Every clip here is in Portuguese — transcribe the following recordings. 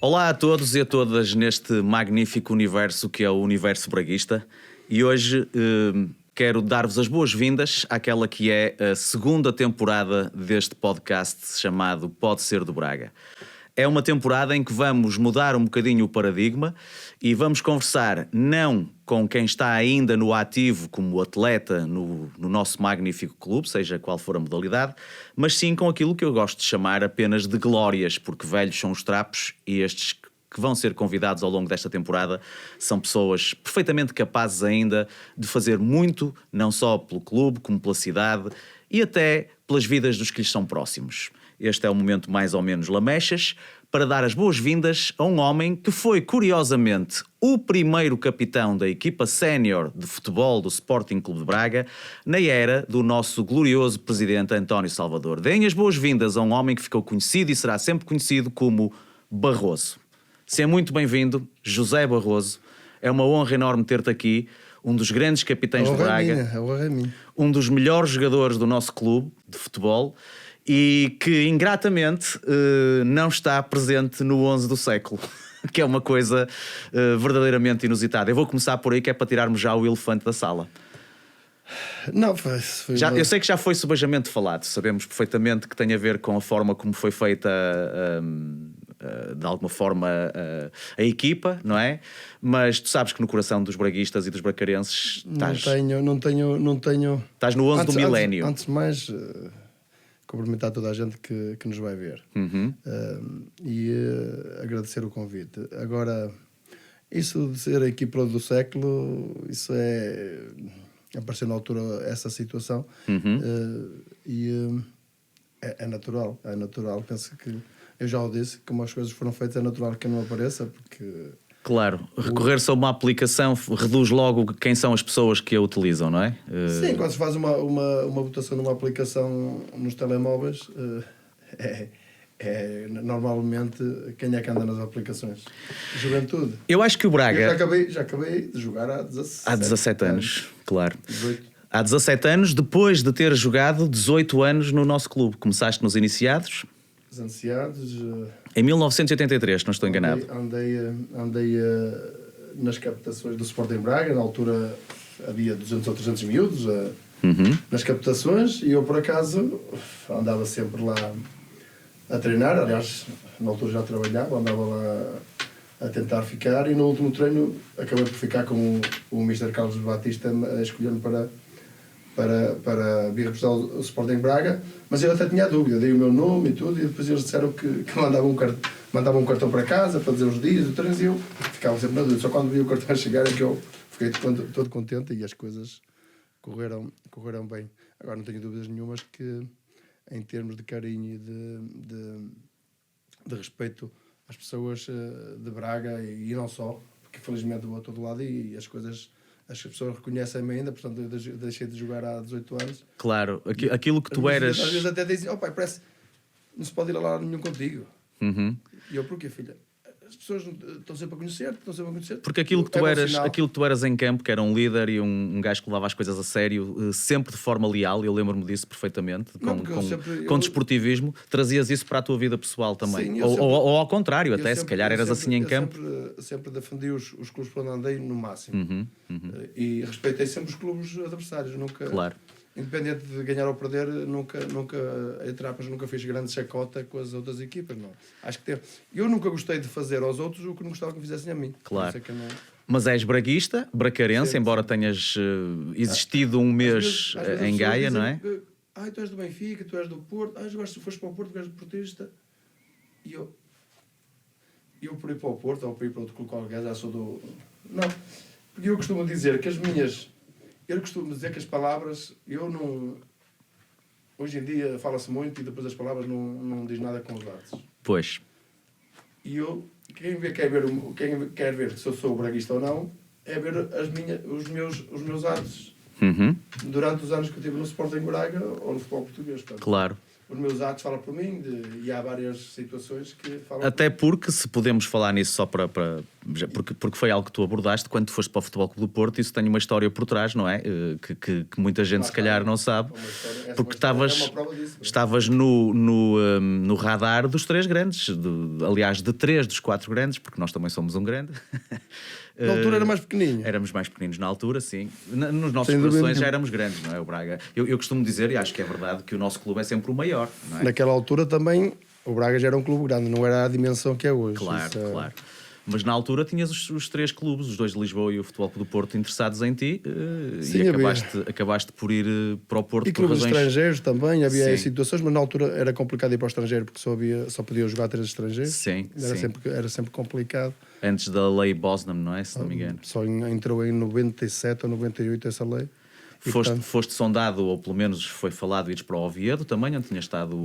Olá a todos e a todas neste magnífico universo que é o Universo Braguista, e hoje quero dar-vos as boas-vindas àquela que é a segunda temporada deste podcast chamado Pode Ser do Braga. É uma temporada em que vamos mudar um bocadinho o paradigma e vamos conversar não com quem está ainda no ativo como atleta no nosso magnífico clube, seja qual for a modalidade, mas sim com aquilo que eu gosto de chamar apenas de glórias, porque velhos são os trapos e estes que vão ser convidados ao longo desta temporada são pessoas perfeitamente capazes ainda de fazer muito, não só pelo clube como pela cidade e até pelas vidas dos que lhes são próximos. Este é o momento mais ou menos lamechas para dar as boas-vindas a um homem que foi, curiosamente, o primeiro capitão da equipa sénior de futebol do Sporting Clube de Braga na era do nosso glorioso presidente António Salvador. Deem as boas-vindas a um homem que ficou conhecido e será sempre conhecido como Barroso. Seja muito bem-vindo, José Barroso. É uma honra enorme ter-te aqui, um dos grandes capitães de Braga, um dos melhores jogadores do nosso clube de futebol e que, ingratamente, não está presente no 11 do século, que é uma coisa verdadeiramente inusitada. Eu vou começar por aí, que é para tirarmos já o elefante da sala. Não, Eu sei que já foi subejamente falado, sabemos perfeitamente que tem a ver com a forma como foi feita de alguma forma a equipa, não é? Mas tu sabes que no coração dos braguistas e dos bracarenses não tenho. Estás no 11 do milénio. Antes de mais, cumprimentar toda a gente que nos vai ver. E agradecer o convite. Agora, isso de ser a equipa do século, isso apareceu na altura essa situação. É natural, penso que eu já o disse, como as coisas foram feitas, é natural que não apareça, porque... Claro, recorrer-se a uma aplicação reduz logo quem são as pessoas que a utilizam, não é? Sim, quando se faz uma votação numa aplicação nos telemóveis, normalmente quem é que anda nas aplicações? Juventude. Eu acho que o Braga... Eu já acabei de jogar há 17 anos, claro. 18. Há 17 anos, depois de ter jogado 18 anos no nosso clube. Começaste nos iniciados? Os iniciados... Em 1983, não estou enganado. Andei nas captações do Sporting Braga. Na altura havia 200 ou 300 miúdos nas captações, e eu, por acaso, andava sempre lá a treinar. Aliás, na altura já trabalhava, andava lá a tentar ficar, e no último treino acabei por ficar com o Mr. Carlos Batista a escolher-me para vir representar o Sporting Braga, mas eu até tinha dúvida, dei o meu nome e tudo, e depois eles disseram que mandavam um cartão para casa para dizer os dias do treino, e eu ficava sempre na dúvida. Só quando vi o cartão a chegar é que eu fiquei todo contente, e as coisas correram bem. Agora não tenho dúvidas nenhumas que, em termos de carinho e de respeito às pessoas de Braga, e não só, porque felizmente vou a todo lado e as coisas... As pessoas reconhecem-me ainda, portanto eu deixei de jogar há 18 anos. Claro, aquilo que tu eras... Às vezes até dizem, pai, parece não se pode ir lá nenhum contigo. E eu, porquê, filha? As pessoas estão sempre a conhecer-te, Porque aquilo que tu eras em campo, que era um líder e um gajo que levava as coisas a sério, sempre de forma leal, eu lembro-me disso perfeitamente, com desportivismo, trazias isso para a tua vida pessoal também. Sim, ou ao contrário, até se calhar eras assim em campo. Sempre defendi os clubes por onde andei no máximo. E respeitei sempre os clubes adversários, nunca... Claro. Independente de ganhar ou perder, nunca fiz grande chacota com as outras equipas, não. Acho que eu nunca gostei de fazer aos outros o que não gostava que me fizessem a mim. Claro. Não... Mas és braguista, bracarense, embora tenhas existido um mês em Gaia, não é? Tu és do Benfica, tu és do Porto, foste para o Porto, tu és portista. E eu por ir para o Porto ou por ir para outro clube qualquer, já sou do... Não, porque eu costumo dizer que as palavras, eu não... Hoje em dia fala-se muito e depois as palavras não diz nada com os atos. Pois. E quem quer ver se eu sou braguista ou não, é ver os meus atos durante os anos que eu tive no Sporting Braga ou no futebol português. Portanto, Claro. os meus atos falam por mim e há várias situações que falam Até porque, se podemos falar nisso só porque foi algo que tu abordaste quando foste para o Futebol Clube do Porto, isso tem uma história por trás, não é? Que muita gente se calhar não sabe. Porque estavas no radar dos 3 grandes, aliás, de 3 dos 4 grandes, porque nós também somos um grande. Na altura era mais pequeninho. Éramos mais pequeninos na altura, sim. Nos nossos corações já éramos grandes, não é? O Braga. Eu costumo dizer, e acho que é verdade, que o nosso clube é sempre o maior, não é? Naquela altura também o Braga já era um clube grande, não era a dimensão que é hoje. Claro, claro. Mas na altura tinhas os 3 clubes, os 2 de Lisboa e o Futebol Clube do Porto, interessados em ti. Sim, e acabaste por ir para o Porto. E clubes estrangeiros também, havia situações, mas na altura era complicado ir para o estrangeiro porque só podia jogar 3 estrangeiros. Sim, era sempre complicado. Antes da lei Bosnam, não é? Se não me engano. Só entrou em 97 ou 98 essa lei. Foste sondado, ou pelo menos foi falado, ires para o Oviedo também, onde tinha estado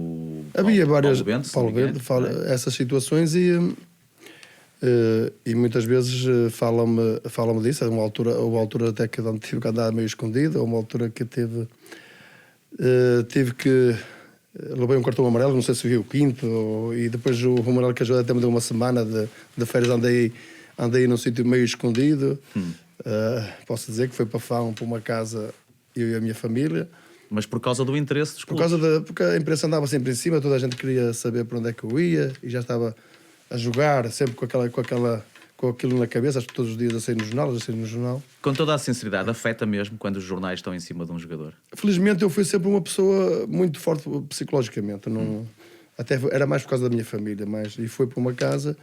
havia várias Paulo Bento, essas situações e muitas vezes falam-me disso. Houve uma altura até que tive que andar meio escondido, uma altura que tive que levei um cartão amarelo, não sei se viu o quinto, e depois o amarelo que ajudou até me deu uma semana de férias, andei num sítio meio escondido. Posso dizer que foi para Fão, para uma casa, eu e a minha família. Mas por causa do interesse dos clubes? Porque a imprensa andava sempre em cima, toda a gente queria saber para onde é que eu ia, e já estava a jogar, sempre com aquilo na cabeça, todos os dias a sair no jornal. Com toda a sinceridade, afeta mesmo quando os jornais estão em cima de um jogador? Felizmente eu fui sempre uma pessoa muito forte psicologicamente, até era mais por causa da minha família, e foi para uma casa,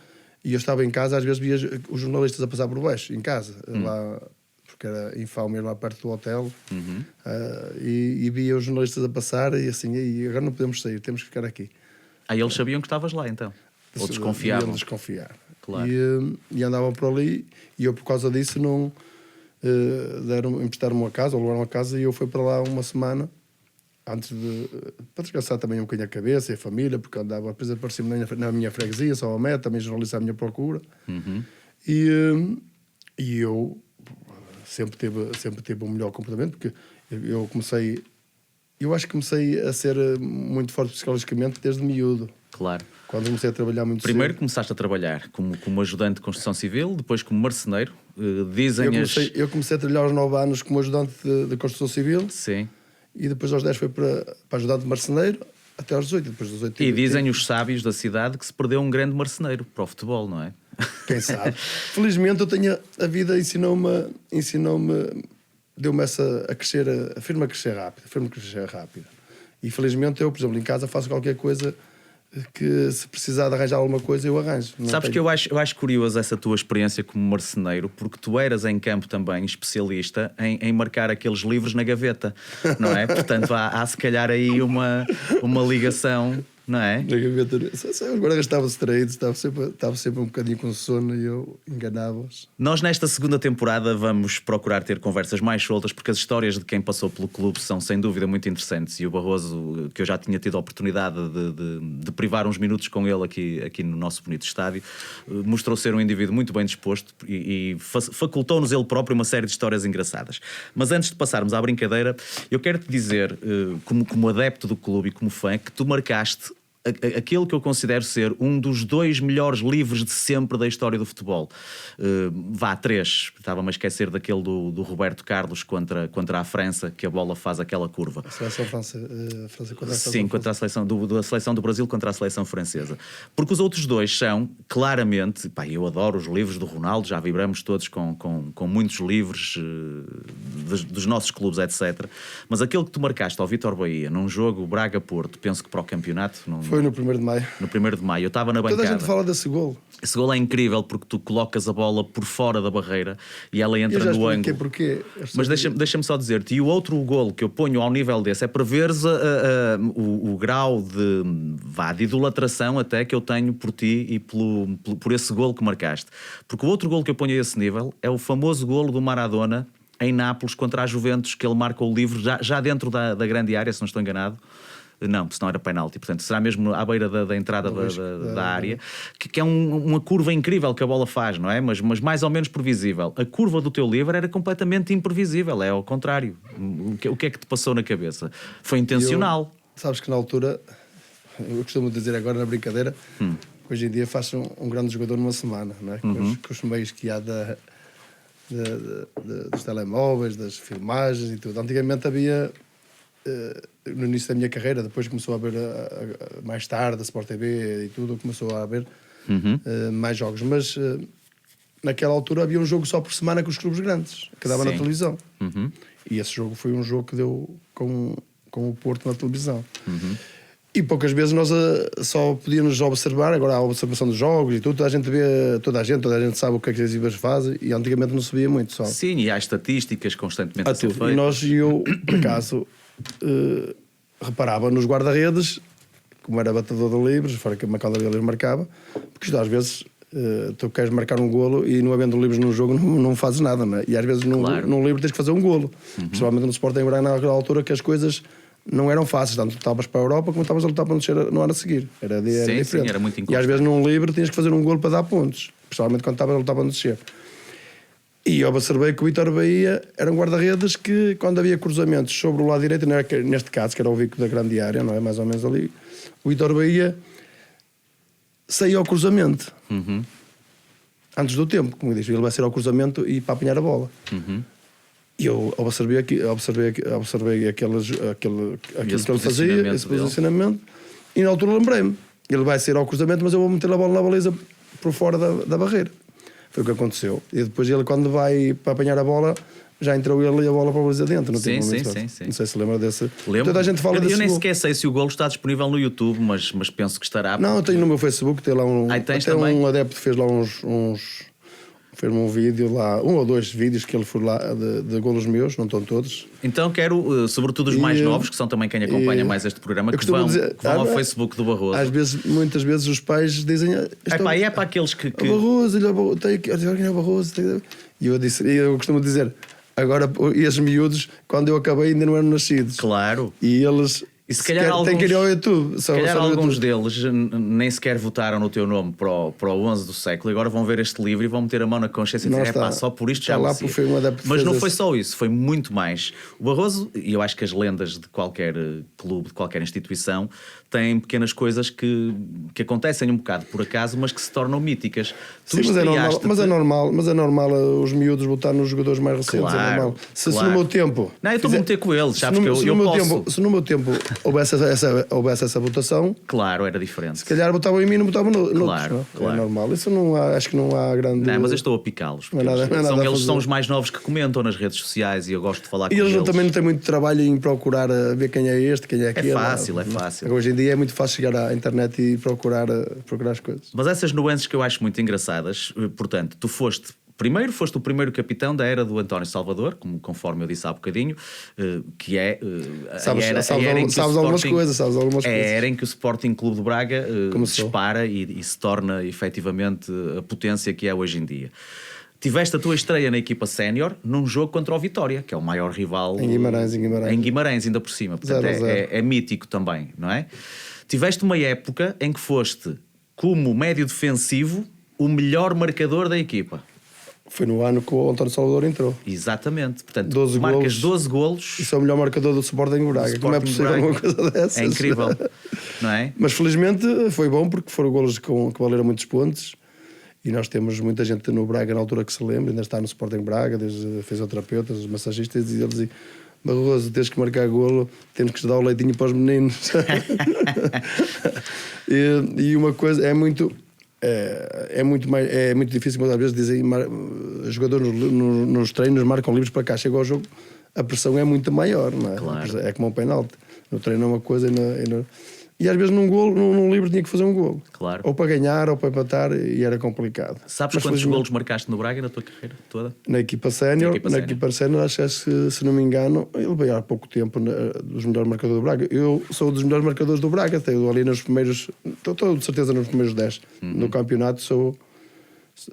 e eu estava em casa, às vezes via os jornalistas a passar por baixo, em casa, lá, porque era em Fão, mesmo lá perto do hotel, e via os jornalistas a passar, e assim, e agora não podemos sair, temos que ficar aqui. Aí eles sabiam que estavas lá, então? Ou desconfiavam? Iam desconfiar. Claro. E andavam por ali, e eu por causa disso não emprestaram-me uma casa, ou alugaram uma casa, e eu fui para lá uma semana, para descansar também um bocadinho a cabeça e a família, porque andava, depois apareci-me na minha freguesia, São Amé, também jornalista à minha procura. E eu sempre tive um melhor comportamento, porque eu acho que comecei a ser muito forte psicologicamente desde miúdo. Claro. Quando comecei a trabalhar muito Primeiro cedo. começaste a trabalhar como ajudante de construção civil, depois como marceneiro. Eu comecei a trabalhar aos 9 anos como ajudante de construção civil. Sim. E depois aos 10 foi para ajudante de marceneiro, até aos 18. Depois dos 18 e dizem os sábios da cidade que se perdeu um grande marceneiro para o futebol, não é? Quem sabe. Felizmente a vida ensinou-me, deu-me a crescer, a crescer rápido. E felizmente eu, por exemplo, em casa faço qualquer coisa que, se precisar de arranjar alguma coisa, eu arranjo. Sabes que eu acho curioso essa tua experiência como marceneiro, porque tu eras em campo também especialista em marcar aqueles livros na gaveta, não é? Portanto, há se calhar aí uma ligação, não é? Na gaveta, agora estava distraído, estava sempre um bocadinho com sono e eu enganava-os. Nós nesta segunda temporada vamos procurar ter conversas mais soltas, porque as histórias de quem passou pelo clube são sem dúvida muito interessantes, e o Barroso, que eu já tinha tido a oportunidade de privar uns minutos com ele aqui no nosso bonito estádio, mostrou ser um indivíduo muito bem disposto e facultou-nos ele próprio uma série de histórias engraçadas. Mas antes de passarmos à brincadeira, eu quero-te dizer, como adepto do clube e como fã, que tu marcaste aquele que eu considero ser um dos 2 melhores livros de sempre da história do futebol. Vá, 3. Estava-me a esquecer daquele do Roberto Carlos contra a França, que a bola faz aquela curva. A seleção França contra a Sim, contra a seleção do Brasil contra a seleção francesa. Porque os outros 2 são, claramente... eu adoro os livros do Ronaldo, já vibramos todos com muitos livros dos nossos clubes, etc. Mas aquele que tu marcaste ao Vítor Bahia, num jogo Braga-Porto, penso que para o campeonato... Foi no 1º de maio. No 1º de maio. Eu estava na bancada. Toda a gente fala desse gol. Esse gol é incrível porque tu colocas a bola por fora da barreira e ela entra no ângulo. Porquê. Mas deixa-me só dizer-te, e o outro gol que eu ponho ao nível desse é para veres o grau de idolatração até que eu tenho por ti e por esse gol que marcaste. Porque o outro gol que eu ponho a esse nível é o famoso golo do Maradona em Nápoles contra a Juventus, que ele marca o livro já dentro da grande área, se não estou enganado. Não, senão era penalti. Portanto, será mesmo à beira da entrada da área, que é uma curva incrível que a bola faz, não é? Mas mais ou menos previsível. A curva do teu livro era completamente imprevisível, é ao contrário. O que é que te passou na cabeça? Foi intencional. Sabes que na altura, eu costumo dizer agora na brincadeira, hoje em dia faço um grande jogador numa semana, não é? Com os meios que há dos telemóveis, das filmagens e tudo. Antigamente havia, no início da minha carreira, depois começou a haver mais tarde a Sport TV e tudo, começou a haver mais jogos, mas naquela altura havia um jogo só por semana com os clubes grandes, que dava na televisão. E esse jogo foi um jogo que deu com o Porto na televisão. E poucas vezes nós só podíamos observar. Agora há a observação dos jogos e tudo, toda a gente vê, toda a gente sabe o que é que as equipas fazem, e antigamente não se via muito só. Sim, e há estatísticas constantemente a ser feitas. E eu, por acaso, reparava nos guarda-redes, como era batedor de livros, fora que a Macalda deles marcava, porque às vezes tu queres marcar um golo e não havendo livros no jogo não fazes nada, não é? E às vezes num livro tens que fazer um golo, principalmente no Sporting Braga naquela altura, que as coisas não eram fáceis, tanto lutavas para a Europa como estavas a lutar para não descer no ano a seguir. Era diferente. Sim, era muito e às vezes num livro tinhas que fazer um golo para dar pontos, principalmente quando estavas a lutar para não descer. E eu observei que o Vítor Bahia era um guarda-redes que, quando havia cruzamentos sobre o lado direito, neste caso, que era o Vico da grande área, não é? Mais ou menos ali, o Vítor Bahia saía ao cruzamento. Antes do tempo, como eu disse, ele vai sair ao cruzamento e para apanhar a bola. E eu observei aquilo que ele fazia, esse posicionamento, e na altura lembrei-me, ele vai sair ao cruzamento, mas eu vou meter a bola na baliza por fora da barreira. Foi o que aconteceu. E depois ele, quando vai para apanhar a bola, já entrou ele e a bola para a baliza dentro. Não sim. Não sei se lembra desse. Lembro. Toda a gente fala eu nem sequer sei se o golo está disponível no YouTube, mas penso que estará. Não, eu tenho no meu Facebook, tem lá um adepto fez lá fez-me um vídeo lá, 1 ou 2 vídeos que ele foi lá de golos meus, não estão todos. Então quero, sobretudo os mais novos, que são também quem acompanha mais este programa, que vão ao Facebook do Barroso. Muitas vezes os pais dizem... É para aqueles que... O Barroso, olha quem é o Barroso. E eu costumo dizer, agora esses miúdos, quando eu acabei, ainda não eram nascidos. Claro. E eles... E se calhar tem que ir ao YouTube. Se calhar alguns deles nem sequer votaram no teu nome para o 11 do século, e agora vão ver este livro e vão meter a mão na consciência e dizer, só por isto já merecia. Mas não foi só isso, foi muito mais. O Barroso, e eu acho que as lendas de qualquer clube, de qualquer instituição, têm pequenas coisas que acontecem um bocado por acaso, mas que se tornam míticas. Sim, mas é normal os miúdos votar nos jogadores mais recentes. Claro, é normal. Se no meu tempo... Não, eu estou a meter com eles, sabes que eu posso... Se no meu tempo houvesse essa votação, claro, era diferente. Se calhar votavam em mim e não votavam no claro. É normal. Isso não há, acho que não há grande... Não, mas eu estou a picá-los. Eles são os mais novos que comentam nas redes sociais e eu gosto de falar com eles. E eles também não têm muito trabalho em procurar ver quem é este, quem é aquele. É fácil. Hoje em dia é muito fácil chegar à internet e procurar as coisas. Mas essas nuances que eu acho muito engraçadas, portanto, tu foste o primeiro capitão da era do António Salvador, conforme eu disse há bocadinho, que é sabes algumas coisas. A era em que o Sporting Clube de Braga dispara e se torna efetivamente a potência que é hoje em dia. Tiveste a tua estreia na equipa sénior num jogo contra o Vitória, que é o maior rival em Guimarães. Em Guimarães, ainda por cima. Portanto, é mítico também, não é? Tiveste uma época em que foste, como médio defensivo, o melhor marcador da equipa. Foi no ano que o António Salvador entrou. Exatamente. Portanto, marcas 12 golos. Isso é o melhor marcador do Sporting Braga. Como é possível uma coisa dessas? É incrível, não é? Mas felizmente foi bom, porque foram golos que valeram muitos pontos. E nós temos muita gente no Braga na altura que se lembra, ainda está no Sporting Braga, desde fisioterapeutas, os massagistas, e eles dizem: Barroso, tens que marcar golo, temos que dar o leitinho para os meninos. e uma coisa, é muito difícil, mas às vezes dizem, os jogadores nos treinos marcam livros para cá, chega ao jogo, a pressão é muito maior, não é? Claro. É como um penalti. No treino é uma coisa e às vezes num livro tinha que fazer um golo. Claro. Ou para ganhar ou para empatar, e era complicado. Sabes quantos golos marcaste no Braga na tua carreira toda? Na equipa sénior, acho que, se não me engano, ele veio há pouco tempo dos melhores marcadores do Braga. Eu sou dos melhores marcadores do Braga, tenho ali nos primeiros, estou de certeza nos primeiros 10. No campeonato sou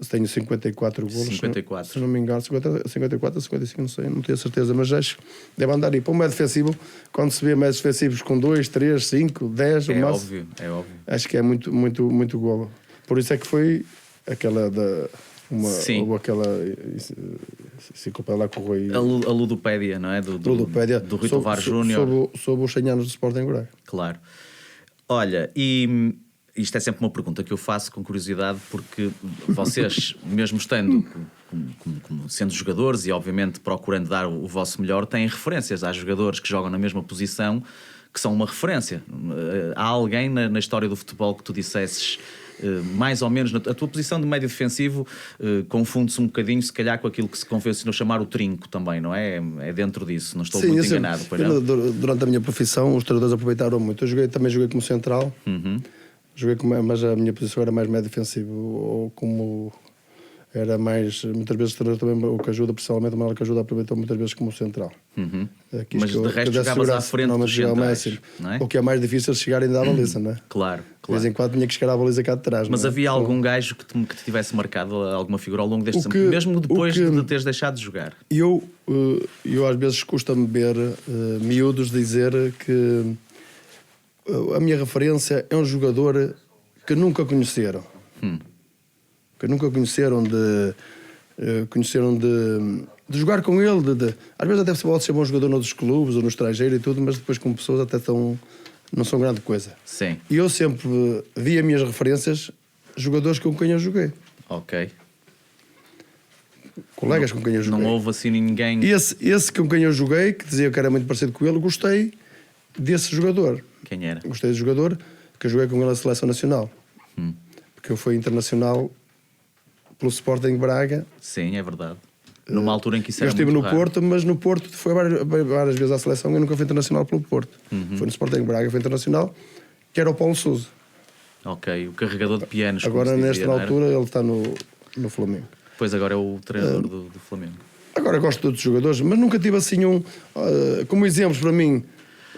Tenho 54 golos. 54. Se não me engano, 54 ou 55, não sei, não tenho certeza, mas acho que deve andar aí. Para um médio defensivo, quando se vê médios defensivos com 2, 3, 5, 10, É óbvio. acho que é muito golo. Por isso é que foi aquela da. Ou aquela enciclopédia lá com o Rui. A ludopédia, não é? Do Rui Tovar Júnior. Sobre os 100 anos do Sporting Braga. Claro. Olha, e isto é sempre uma pergunta que eu faço com curiosidade, porque vocês, mesmo estando como sendo jogadores e obviamente procurando dar o vosso melhor, têm referências. Há jogadores que jogam na mesma posição que são uma referência. Há alguém na história do futebol que tu dissesses, mais ou menos, a tua posição de médio defensivo confunde-se um bocadinho, se calhar, com aquilo que se convencionou chamar o trinco também, não é? É dentro disso, não estou muito enganado. Durante a minha profissão, os treinadores aproveitaram muito. Também joguei como central, mas a minha posição era mais médio defensivo, ou como era mais, muitas vezes também o que ajuda, principalmente o Manuel que ajuda, aproveitou muitas vezes como central. Mas de resto jogavas à frente dos centrais, não é? O que é mais difícil chegar ainda à baliza, não é? Claro. De vez em quando tinha que chegar à baliza cá de trás. Mas havia algum gajo que te tivesse marcado, alguma figura ao longo deste tempo, mesmo depois de teres deixado de jogar? Eu às vezes custa-me ver miúdos dizer que a minha referência é um jogador que nunca conheceram. Que nunca conheceram de jogar com ele, às vezes até pode ser bom jogador noutros clubes ou no estrangeiro e tudo, mas depois como pessoas até não são grande coisa. Sim. E eu sempre vi as minhas referências, jogadores com quem eu joguei. Ok. Colegas com quem eu joguei. Não houve assim ninguém... Esse com quem eu joguei, que dizia que era muito parecido com ele, gostei desse jogador. Quem era? Gostei do jogador, que eu joguei com ele na Seleção Nacional. Porque eu fui internacional pelo Sporting Braga. Sim, é verdade. Numa altura em que isso era muito raro. Eu estive no Porto, mas no Porto foi várias vezes à seleção e eu nunca fui internacional pelo Porto. Foi no Sporting Braga, foi internacional, que era o Paulo Sousa. Ok, o carregador de pianos. Agora, nesta altura, ele está no Flamengo. Pois agora é o treinador do Flamengo. Agora gosto de outros jogadores, mas nunca tive assim como exemplos para mim.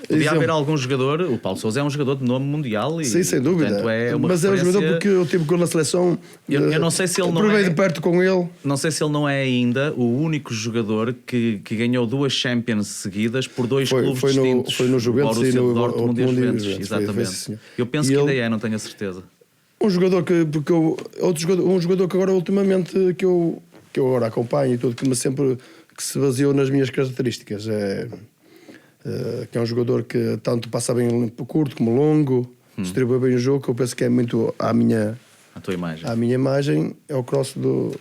Podia haver algum jogador, o Paulo Sousa é um jogador de nome mundial e, sim, sem dúvida. Portanto, é uma mas referência... é um jogador porque eu tive com ele na seleção. Eu não sei se ele não provei de perto com ele. Não sei se ele não é ainda o único jogador que ganhou 2 Champions seguidas por 2 clubes distintos. Foi no Juventus e no Dortmund e Juventus, exatamente. Foi, eu penso que ainda não tenho a certeza. Um jogador que agora ultimamente que eu agora acompanho e tudo, que se baseou nas minhas características, que é um jogador que tanto passa bem curto como longo, distribui bem o jogo, que eu penso que é muito a tua imagem. A minha imagem é o cross do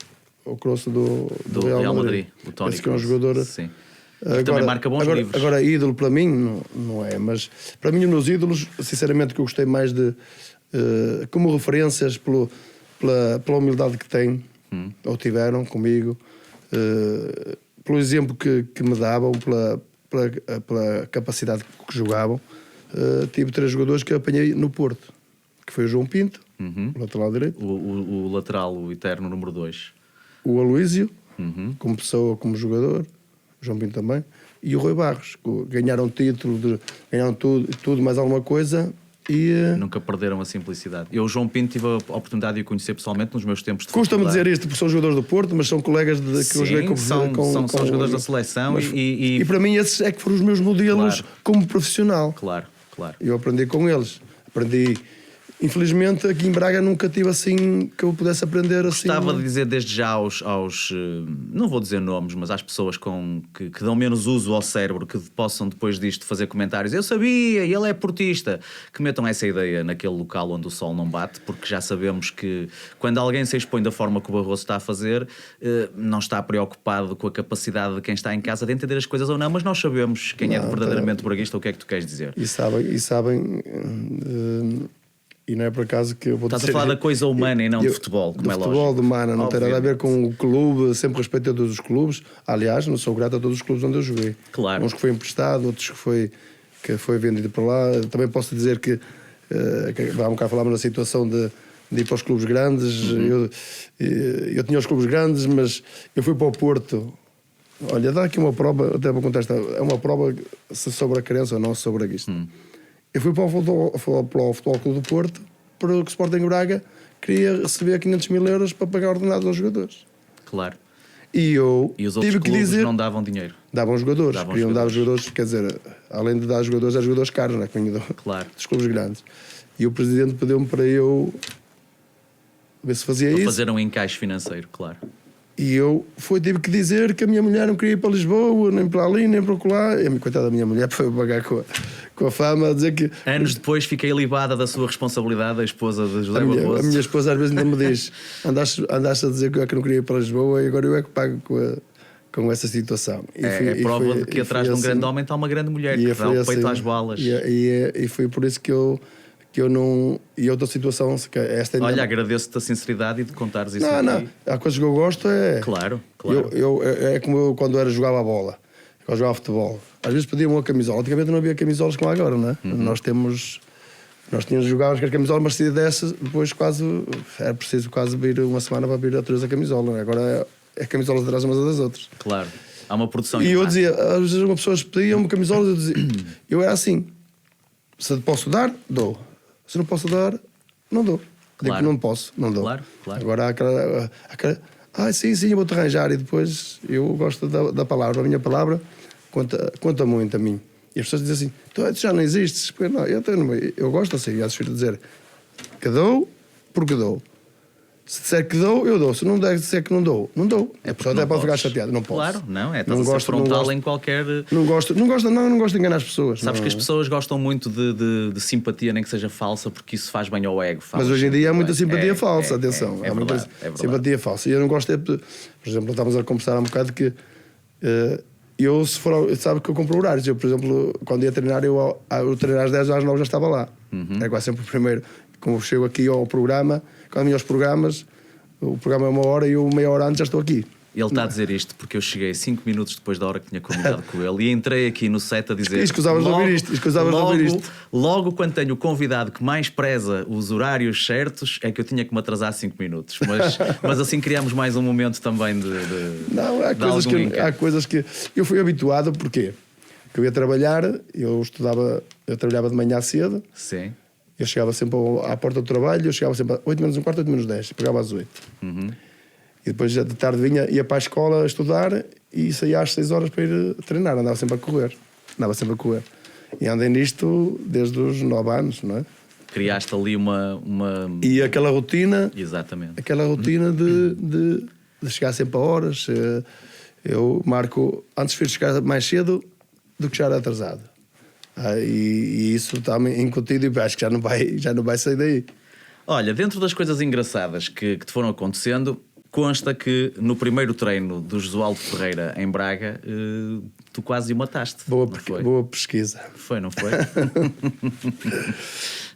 Real Madrid. O Toni Kroos. Que é um jogador. Sim. Também marca bons livros. Agora, ídolo para mim não é, mas para mim, os meus ídolos, sinceramente, que eu gostei mais de como referências pela humildade que têm, ou tiveram comigo, pelo exemplo que me davam, pela capacidade que jogavam. Tive 3 jogadores que apanhei no Porto, que foi o João Pinto, o lateral direito, o lateral, o eterno número 2, o Aloísio, como pessoa, como jogador, o João Pinto também, e o Rui Barros, que ganharam título, ganharam tudo mais alguma coisa. E nunca perderam a simplicidade. Eu, João Pinto, tive a oportunidade de o conhecer pessoalmente nos meus tempos de Custa-me dizer isto, porque são jogadores do Porto, mas são colegas que eu joguei são jogadores da seleção. E para mim esses é que foram os meus modelos como profissional. Claro. Eu aprendi com eles. Infelizmente aqui em Braga nunca tive assim que eu pudesse aprender assim. Gostava de dizer desde já aos não vou dizer nomes, mas às pessoas que dão menos uso ao cérebro, que possam depois disto fazer comentários, eu sabia, ele é portista, que metam essa ideia naquele local onde o sol não bate, porque já sabemos que quando alguém se expõe da forma que o Barroso está a fazer, não está preocupado com a capacidade de quem está em casa de entender as coisas ou não, mas nós sabemos quem é verdadeiramente braguista, o que é que tu queres dizer. E sabem e não é por acaso que eu vou dizer... Estás a falar da coisa humana e não de futebol, como é lógico. Futebol, de humana, não tem nada a ver com o clube, sempre respeito a todos os clubes. Aliás, não sou grato a todos os clubes onde eu joguei. Claro. Uns que foi emprestado, outros que foi vendido para lá. Também posso dizer que há um bocado falámos na situação de ir para os clubes grandes. Eu tinha os clubes grandes, mas eu fui para o Porto. Olha, dá aqui uma prova, até vou contestar, é uma prova sobre a crença ou não sobre isto. Eu fui para o Futebol Clube do Porto, para o Sporting Braga, queria receber 500 mil euros para pagar ordenados aos jogadores. Claro. E eu E os outros tive que clubes dizer... não davam dinheiro. Davam jogadores, queriam dar jogadores, quer dizer, além de dar jogadores, eram jogadores caros, não é? Que vinham Claro. dos clubes grandes. E o presidente pediu-me para eu ver se fazia Para isso. fazer um encaixe financeiro, claro. E eu tive que dizer que a minha mulher não queria ir para Lisboa, nem para ali, nem para lá. E a coitada da minha mulher foi pagar com a fama a dizer que... Anos depois fiquei libada da sua responsabilidade, a esposa de José A Barroso. minha esposa às vezes ainda me diz: andaste a dizer que eu é que não queria ir para Lisboa e agora eu é que pago com essa situação. E É prova de que atrás de um grande homem está uma grande mulher que dá o peito às balas. E foi por isso que eu não. E outra situação. Esta Olha, agradeço-te a sinceridade e de contares isso. Não. Há coisas que eu gosto. Claro. É como eu quando jogava a bola, quando jogava futebol. Às vezes pediam uma camisola. Antigamente não havia camisolas como agora, não é? Nós tínhamos jogado com as camisolas, mas se dessas, depois era preciso quase vir uma semana para vir a três a camisola. Não é? Agora é camisolas atrás umas das outras. Claro. Há uma produção. E eu dizia, às vezes uma pessoa pediam-me camisolas, eu dizia, eu era assim: se posso dar, dou. Se não posso dar, não dou. Digo que não posso, não dou. Claro. Agora há aquela sim, eu vou-te arranjar. E depois eu gosto da palavra, a minha palavra conta muito a mim. E as pessoas dizem assim: tu já não existes. Não, eu gosto assim, às vezes de dizer que dou porque dou. Se disser que dou, eu dou. Se não disser que não dou, não dou. A pessoa até pode ficar chateada. Não posso. Claro, não. Estás a ser frontal em qualquer... Não gosto de enganar as pessoas. Sabes que as pessoas gostam muito de simpatia, nem que seja falsa, porque isso faz bem ao ego. Mas hoje em dia há muita simpatia falsa, atenção. É verdade. Simpatia falsa. E eu não gosto por exemplo, estávamos a conversar há um bocado que eu, se for, sabe que eu compro horários. Eu, por exemplo, quando ia treinar, eu treinar às 10 às 9 já estava lá. É quase sempre o primeiro. Como eu chego aqui ao programa, quando eu aos programas, o programa é 1 hora e eu meia hora antes já estou aqui. Ele está a dizer isto porque eu cheguei 5 minutos depois da hora que tinha combinado com ele e entrei aqui no set a dizer... Escusavas de ouvir isto. Logo quando tenho o convidado que mais preza os horários certos é que eu tinha que me atrasar 5 minutos. Mas assim criámos mais um momento também de não, há coisas que eu fui habituado, porquê? Porque eu ia trabalhar, eu trabalhava de manhã cedo. Sim. Eu chegava sempre à porta do trabalho, eu chegava sempre a 8 menos um quarto, 8 menos 10, pegava às 8. E depois de tarde ia para a escola a estudar e saía às 6 horas para ir treinar, andava sempre a correr. E andei nisto desde os 9 anos, não é? Criaste ali uma... E aquela rotina... Exatamente. Aquela rotina de chegar sempre a horas. Eu marco, antes de chegar mais cedo do que chegar atrasado. E isso está incutido e acho que já não vai sair daí. Olha, dentro das coisas engraçadas que te foram acontecendo, consta que no primeiro treino do Josualdo Ferreira em Braga, tu quase o mataste. Boa pesquisa. Foi, não foi?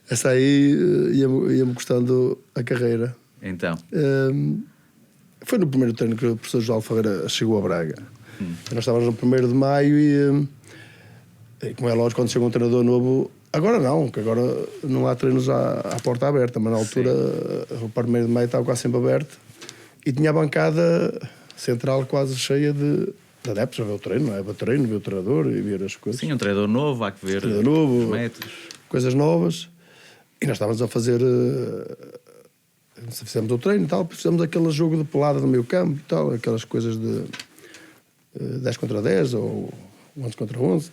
Essa aí ia-me custando a carreira. Então? Foi no primeiro treino que o professor Josualdo Ferreira chegou a Braga. Nós estávamos no 1º de maio e como é lógico, quando chega um treinador novo, agora não, que agora não há treinos à porta aberta, mas na altura o 1º de maio estava quase sempre aberto e tinha a bancada central quase cheia de adeptos a ver o treino, não é? Ver o treino, ver o treinador e ver as coisas. Sim, um treinador novo, há que ver novo, os métodos. Coisas novas. E nós estávamos a fazer... fizemos o treino e tal, fizemos aquele jogo de pelada no meio campo e tal, aquelas coisas de 10 contra 10 ou 11 contra 11.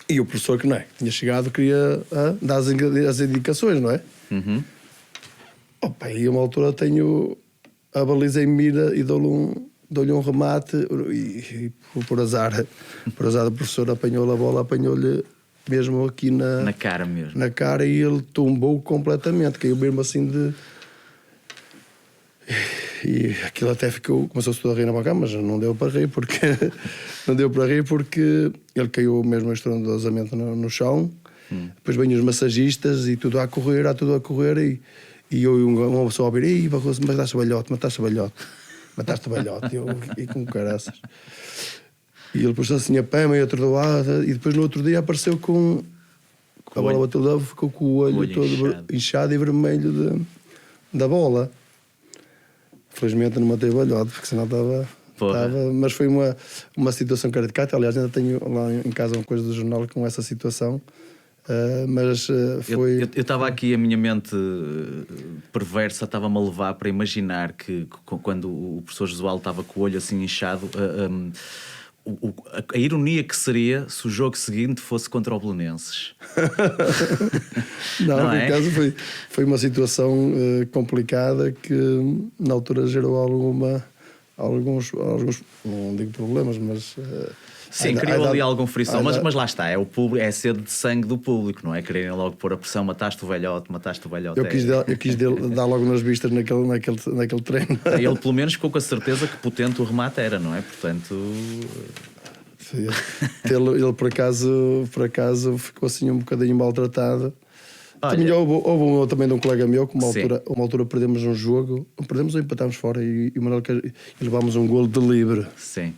E o professor que tinha chegado queria dar as indicações, não é? E a uma altura tenho a baliza em mira e dou-lhe um remate e por azar o professor apanhou a bola, apanhou-lhe mesmo aqui na cara mesmo. Na cara e ele tombou completamente, caiu mesmo assim de... E aquilo até começou-se tudo a rir na bancada, mas não deu para rir porque ele caiu mesmo estrondosamente no chão. Depois vêm os massagistas e tudo a correr e eu e uma pessoa a ouvir: "Ei, Barroso, mataste o balhote", e com caraças. E ele pôs assim a pé meio atordoada e depois no outro dia apareceu com a bola bateu lá, ficou com o olho todo inchado e vermelho da bola. Felizmente não matei o balhote, porque senão estava... Mas foi uma situação caricata. Aliás, ainda tenho lá em casa uma coisa do jornal com essa situação. Mas foi... Eu estava aqui, a minha mente perversa estava-me a levar para imaginar que quando o professor Josualdo estava com o olho assim inchado, a ironia que seria se o jogo seguinte fosse contra o Belenenses. Não, Não por é? acaso foi uma situação complicada que na altura gerou alguns, não digo problemas, mas... Sim, criou ali alguma frição, mas lá está, é o público, é a sede de sangue do público, não é? Quererem logo pôr a pressão, mataste o velhote. Eu quis dar logo nas vistas naquele treino. Ele pelo menos ficou com a certeza que potente o remate era, não é? Portanto... Sim, ele por acaso ficou assim um bocadinho maltratado. Também houve também de um colega meu que uma altura perdemos um jogo, perdemos ou empatámos fora e levámos um golo de livre. Sim.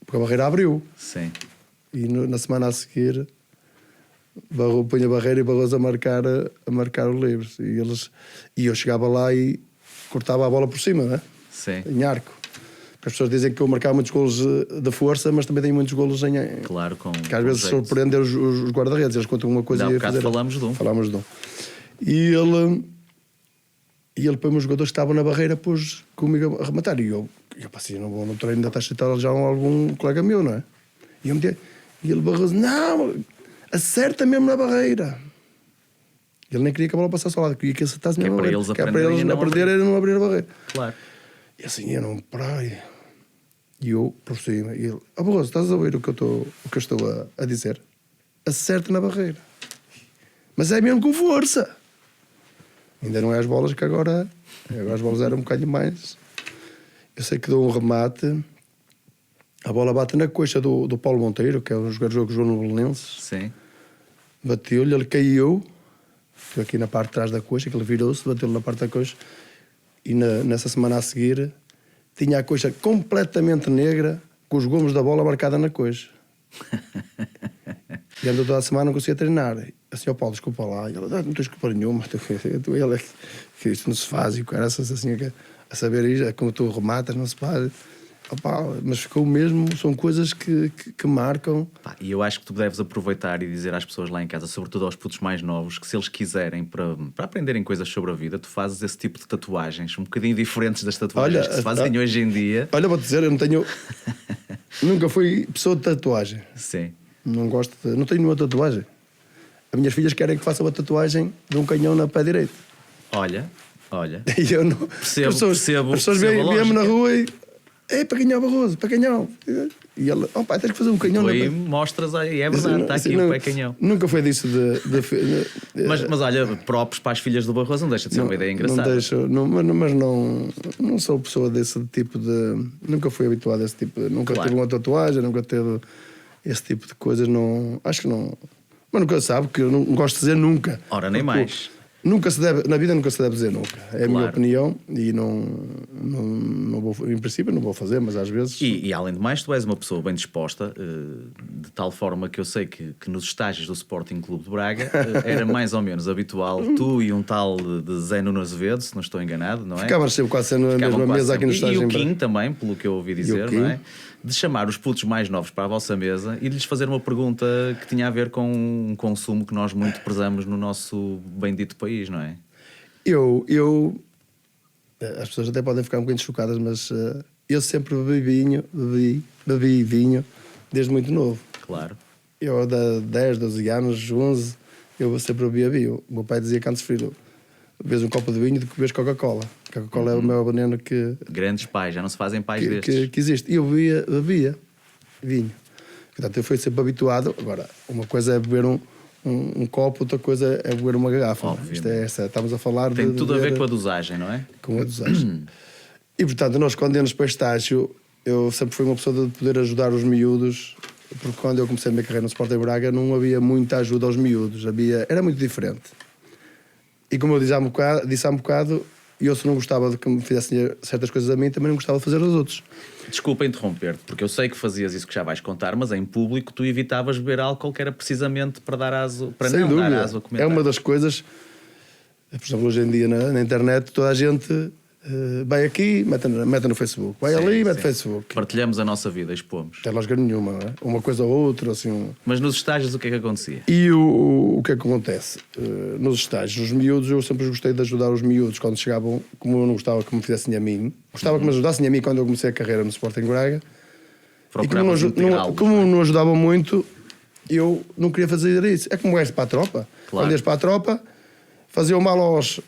Porque a barreira abriu. Sim. E na semana a seguir punha a barreira e Barroso a marcar o livre. E eu chegava lá e cortava a bola por cima, né? Sim. Em arco. Porque as pessoas dizem que eu marcava muitos golos de força, mas também tenho muitos golos em... Claro, que às vezes surpreender os guarda-redes. Eles contam uma coisa e falámos de um. Falámos de um. E ele põe-me os jogadores que estavam na barreira, pôs comigo a rematar. E eu passei, não vou no treino da taxa tal já algum colega meu, não é? E ele Barroso, não, acerta mesmo na barreira. Ele nem queria que a bola passasse ao lado, queria que acertasse mesmo na barreira. Que é para eles aprender era não abrir a barreira. Claro. E assim, eu não parei. E eu, por cima, e ele, Barroso, estás a ouvir o que eu estou a dizer? Acerta na barreira. Mas é mesmo com força. Ainda não é as bolas que agora as bolas eram um bocadinho mais. Eu sei que dou um remate, a bola bate na coxa do Paulo Monteiro, que é um jogador que jogou no Belenenses. Sim. Bateu-lhe, ele caiu, foi aqui na parte de trás da coxa, que ele virou-se, bateu-lhe na parte da coxa. E nessa semana a seguir tinha a coxa completamente negra, com os gomos da bola marcada na coxa. E andou toda a semana, não conseguia treinar. Assim, Paulo, desculpa lá. E ele, não tens culpa nenhuma. Ele, que isto não se faz. E o cara assim, a saber isto, como tu rematas, não se faz. Opa, mas ficou mesmo, são coisas que marcam. E eu acho que tu deves aproveitar e dizer às pessoas lá em casa, sobretudo aos putos mais novos, que se eles quiserem, para aprenderem coisas sobre a vida, tu fazes esse tipo de tatuagens, um bocadinho diferentes das tatuagens que se fazem hoje em dia. Olha, vou-te dizer, eu não tenho... Nunca fui pessoa de tatuagem. Sim. Não tenho nenhuma tatuagem. As minhas filhas querem que faça uma tatuagem de um canhão na pé direito. Olha. E eu não... Percebo. As pessoas vêm-me na rua e... para canhão, Barroso, para canhão. E ele, pai, tens que fazer um canhão. E tu aí mostras aí, é verdade, está aqui o pé canhão. Nunca foi disso mas olha, próprios para as filhas do Barroso não deixa de ser uma ideia engraçada. Mas não sou pessoa desse tipo de... Nunca fui habituado a esse tipo de... Nunca tive uma tatuagem, nunca teve esse tipo de coisas, não... Acho que não... Mas nunca sabe, que eu não gosto de dizer nunca. Ora, nem mais. Nunca se deve, na vida nunca se deve dizer nunca. É a minha opinião e não vou, em princípio não vou fazer, mas às vezes... E além de mais, tu és uma pessoa bem disposta, de tal forma que eu sei que nos estágios do Sporting Clube de Braga era mais ou menos habitual tu e um tal de Zé Nuno Azevedo, se não estou enganado, não é? Ficávamos sempre quase na mesma mesa aqui no estágio. E o Kim também, pelo que eu ouvi dizer, não é? De chamar os putos mais novos para a vossa mesa e de lhes fazer uma pergunta que tinha a ver com um consumo que nós muito prezamos no nosso bendito país, não é? As pessoas até podem ficar um bocadinho chocadas, mas eu sempre bebi vinho desde muito novo. Claro. Eu, de 10, 12 anos, 11, eu sempre bebia vinho. O meu pai dizia que antes prefiro bebes um copo de vinho do que bebes Coca-Cola. Coca-Cola é o maior veneno que... Grandes pais, já não se fazem pais destes. Que existe. E eu bebia vinho. Portanto, eu fui sempre habituado. Agora, uma coisa é beber um copo, outra coisa é beber uma garrafa. Isto é essa. Estamos a falar Tem tudo a ver com a dosagem, não é? Com a dosagem. E, portanto, nós quando íamos para estágio, eu sempre fui uma pessoa de poder ajudar os miúdos, porque quando eu comecei a minha carreira no Sporting Braga não havia muita ajuda aos miúdos. Era muito diferente. E como eu disse há um bocado, eu se não gostava de que me fizessem certas coisas a mim, também não gostava de fazer aos outros. Desculpa interromper-te, porque eu sei que fazias isso que já vais contar, mas em público tu evitavas beber álcool que era precisamente para dar aso, para sem não dúvida. Dar aso a comentar. É uma das coisas, por exemplo, hoje em dia na internet, toda a gente vai aqui, mete no Facebook, vai ali, mete no Facebook. Partilhamos a nossa vida, expomos. Não tem lógica nenhuma, não é? Uma coisa ou outra, assim... Mas nos estágios o que é que acontecia? E o que é que acontece? Nos estágios, os miúdos, eu sempre gostei de ajudar os miúdos quando chegavam, como eu não gostava que me fizessem a mim, gostava que me ajudassem a mim quando eu comecei a carreira no Sporting Braga. E como não ajudavam muito, eu não queria fazer isso. É como és para a tropa. Quando és para a tropa, faziam mal aos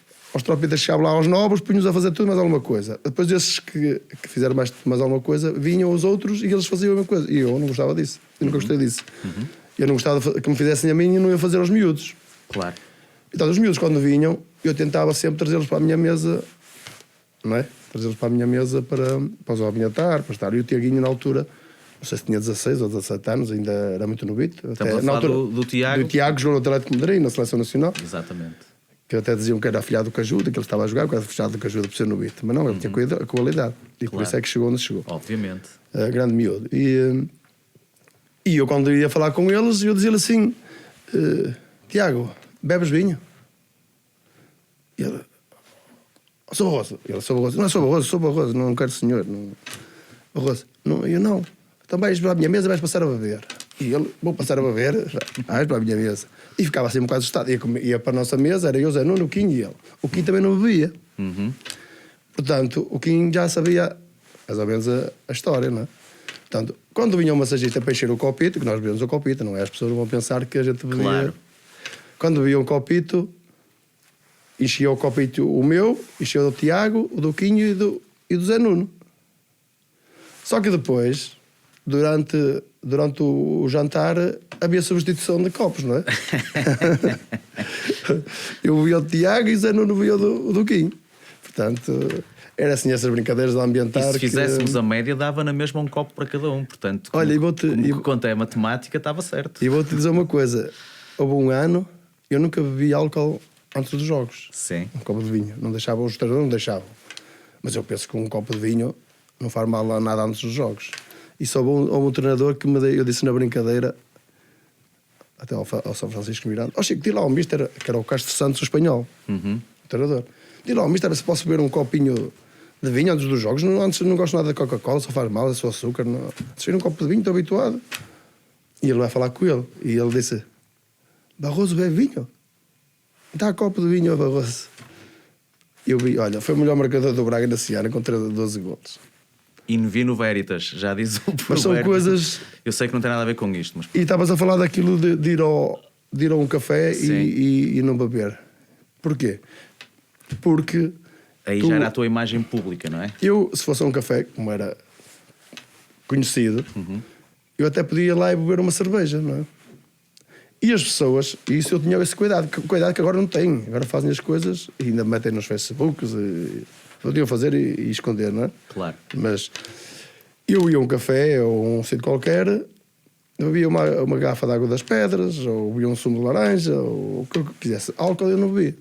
tropitas que chegavam lá, aos novos, punham-nos a fazer tudo mais alguma coisa. Depois desses que fizeram mais alguma coisa, vinham os outros e eles faziam a mesma coisa. E eu não gostava disso. Eu nunca gostei disso. Eu não gostava que me fizessem a mim e não ia fazer aos miúdos. Claro. Então, os miúdos, quando vinham, eu tentava sempre trazê-los para a minha mesa, não é? Trazê-los para a minha mesa para os alvinhetar, para estar. E o Tiaguinho, na altura, não sei se tinha 16 ou 17 anos, ainda era muito novito. Estamos a falar do Tiago. Do Tiago, jogou no Atlético de Madrid, na Seleção Nacional. Exatamente. Que até diziam que era afilhado do Cajuda, que ele estava a jogar, que era afilhado do Cajuda por ser novito. Mas não, ele tinha qualidade. E por isso é que chegou onde chegou. Obviamente. Grande miúdo. E eu, quando ia falar com eles, eu dizia-lhe assim: Tiago, bebes vinho? E ele: sou Barroso. Ele: sou Barroso. Não é sou Barroso, não quero senhor. Não. Barroso. Não, eu não. Então vais para a minha mesa e vais passar a beber. E ele: vou passar a beber, vais para a minha mesa. E ficava assim um bocado assustado. Ia para a nossa mesa, era eu, Zé Nuno, o Quinho e ele. O Quinho também não bebia. Portanto, o Quinho já sabia mais ou menos a história, não é? Portanto, quando vinha um massagista para encher o copito, que nós bebemos o copito, não é? As pessoas vão pensar que a gente bebia. Claro. Quando bebia um copito, enchia o copito o meu, enchia o do Tiago, o do Quinho e do Zé Nuno. Só que depois, durante o jantar, havia substituição de copos, não é? Eu bebia o Tiago e o Zé Nuno bebia o do Quinho. Portanto, era assim essas brincadeiras de ambientar. E se fizéssemos a média, dava na mesma um copo para cada um. Portanto, olha, como conta é matemática, estava certo. E vou-te dizer uma coisa. Houve um ano, eu nunca bebi álcool antes dos jogos. Sim. Um copo de vinho. Não deixavam, os treinadores não deixavam. Mas eu penso que um copo de vinho não faz mal a nada antes dos jogos. E só houve um treinador que eu disse na brincadeira, até ao São Francisco Miranda: Chico, tira lá o mister, que era o Castro Santos, o espanhol, o treinador. Tira lá o mister, se posso beber um copinho de vinho antes dos jogos. Antes não gosto nada da Coca-Cola, só faz mal, é só açúcar. Não. Se vir um copo de vinho, estou habituado. E ele vai falar com ele. E ele disse: Barroso bebe vinho? Dá copo de vinho a Barroso. Eu vi, olha, foi o melhor marcador do Braga nesse ano, com 12 golos. In vino veritas, já diz o provérbio. Mas são coisas... Eu sei que não tem nada a ver com isto, mas... E estavas a falar daquilo de ir a um café e não beber. Porquê? Porque... Aí já era a tua imagem pública, não é? Eu, se fosse a um café, como era conhecido, eu até podia ir lá e beber uma cerveja, não é? E as pessoas, e isso eu tinha esse cuidado que agora não tenho. Agora fazem as coisas e ainda metem nos Facebooks, podiam fazer e esconder, não é? Claro. Mas eu ia a um café ou um sítio qualquer, bebia uma garrafa de água das pedras, ou bebia um sumo de laranja, ou o que eu quisesse. Álcool eu não bebia.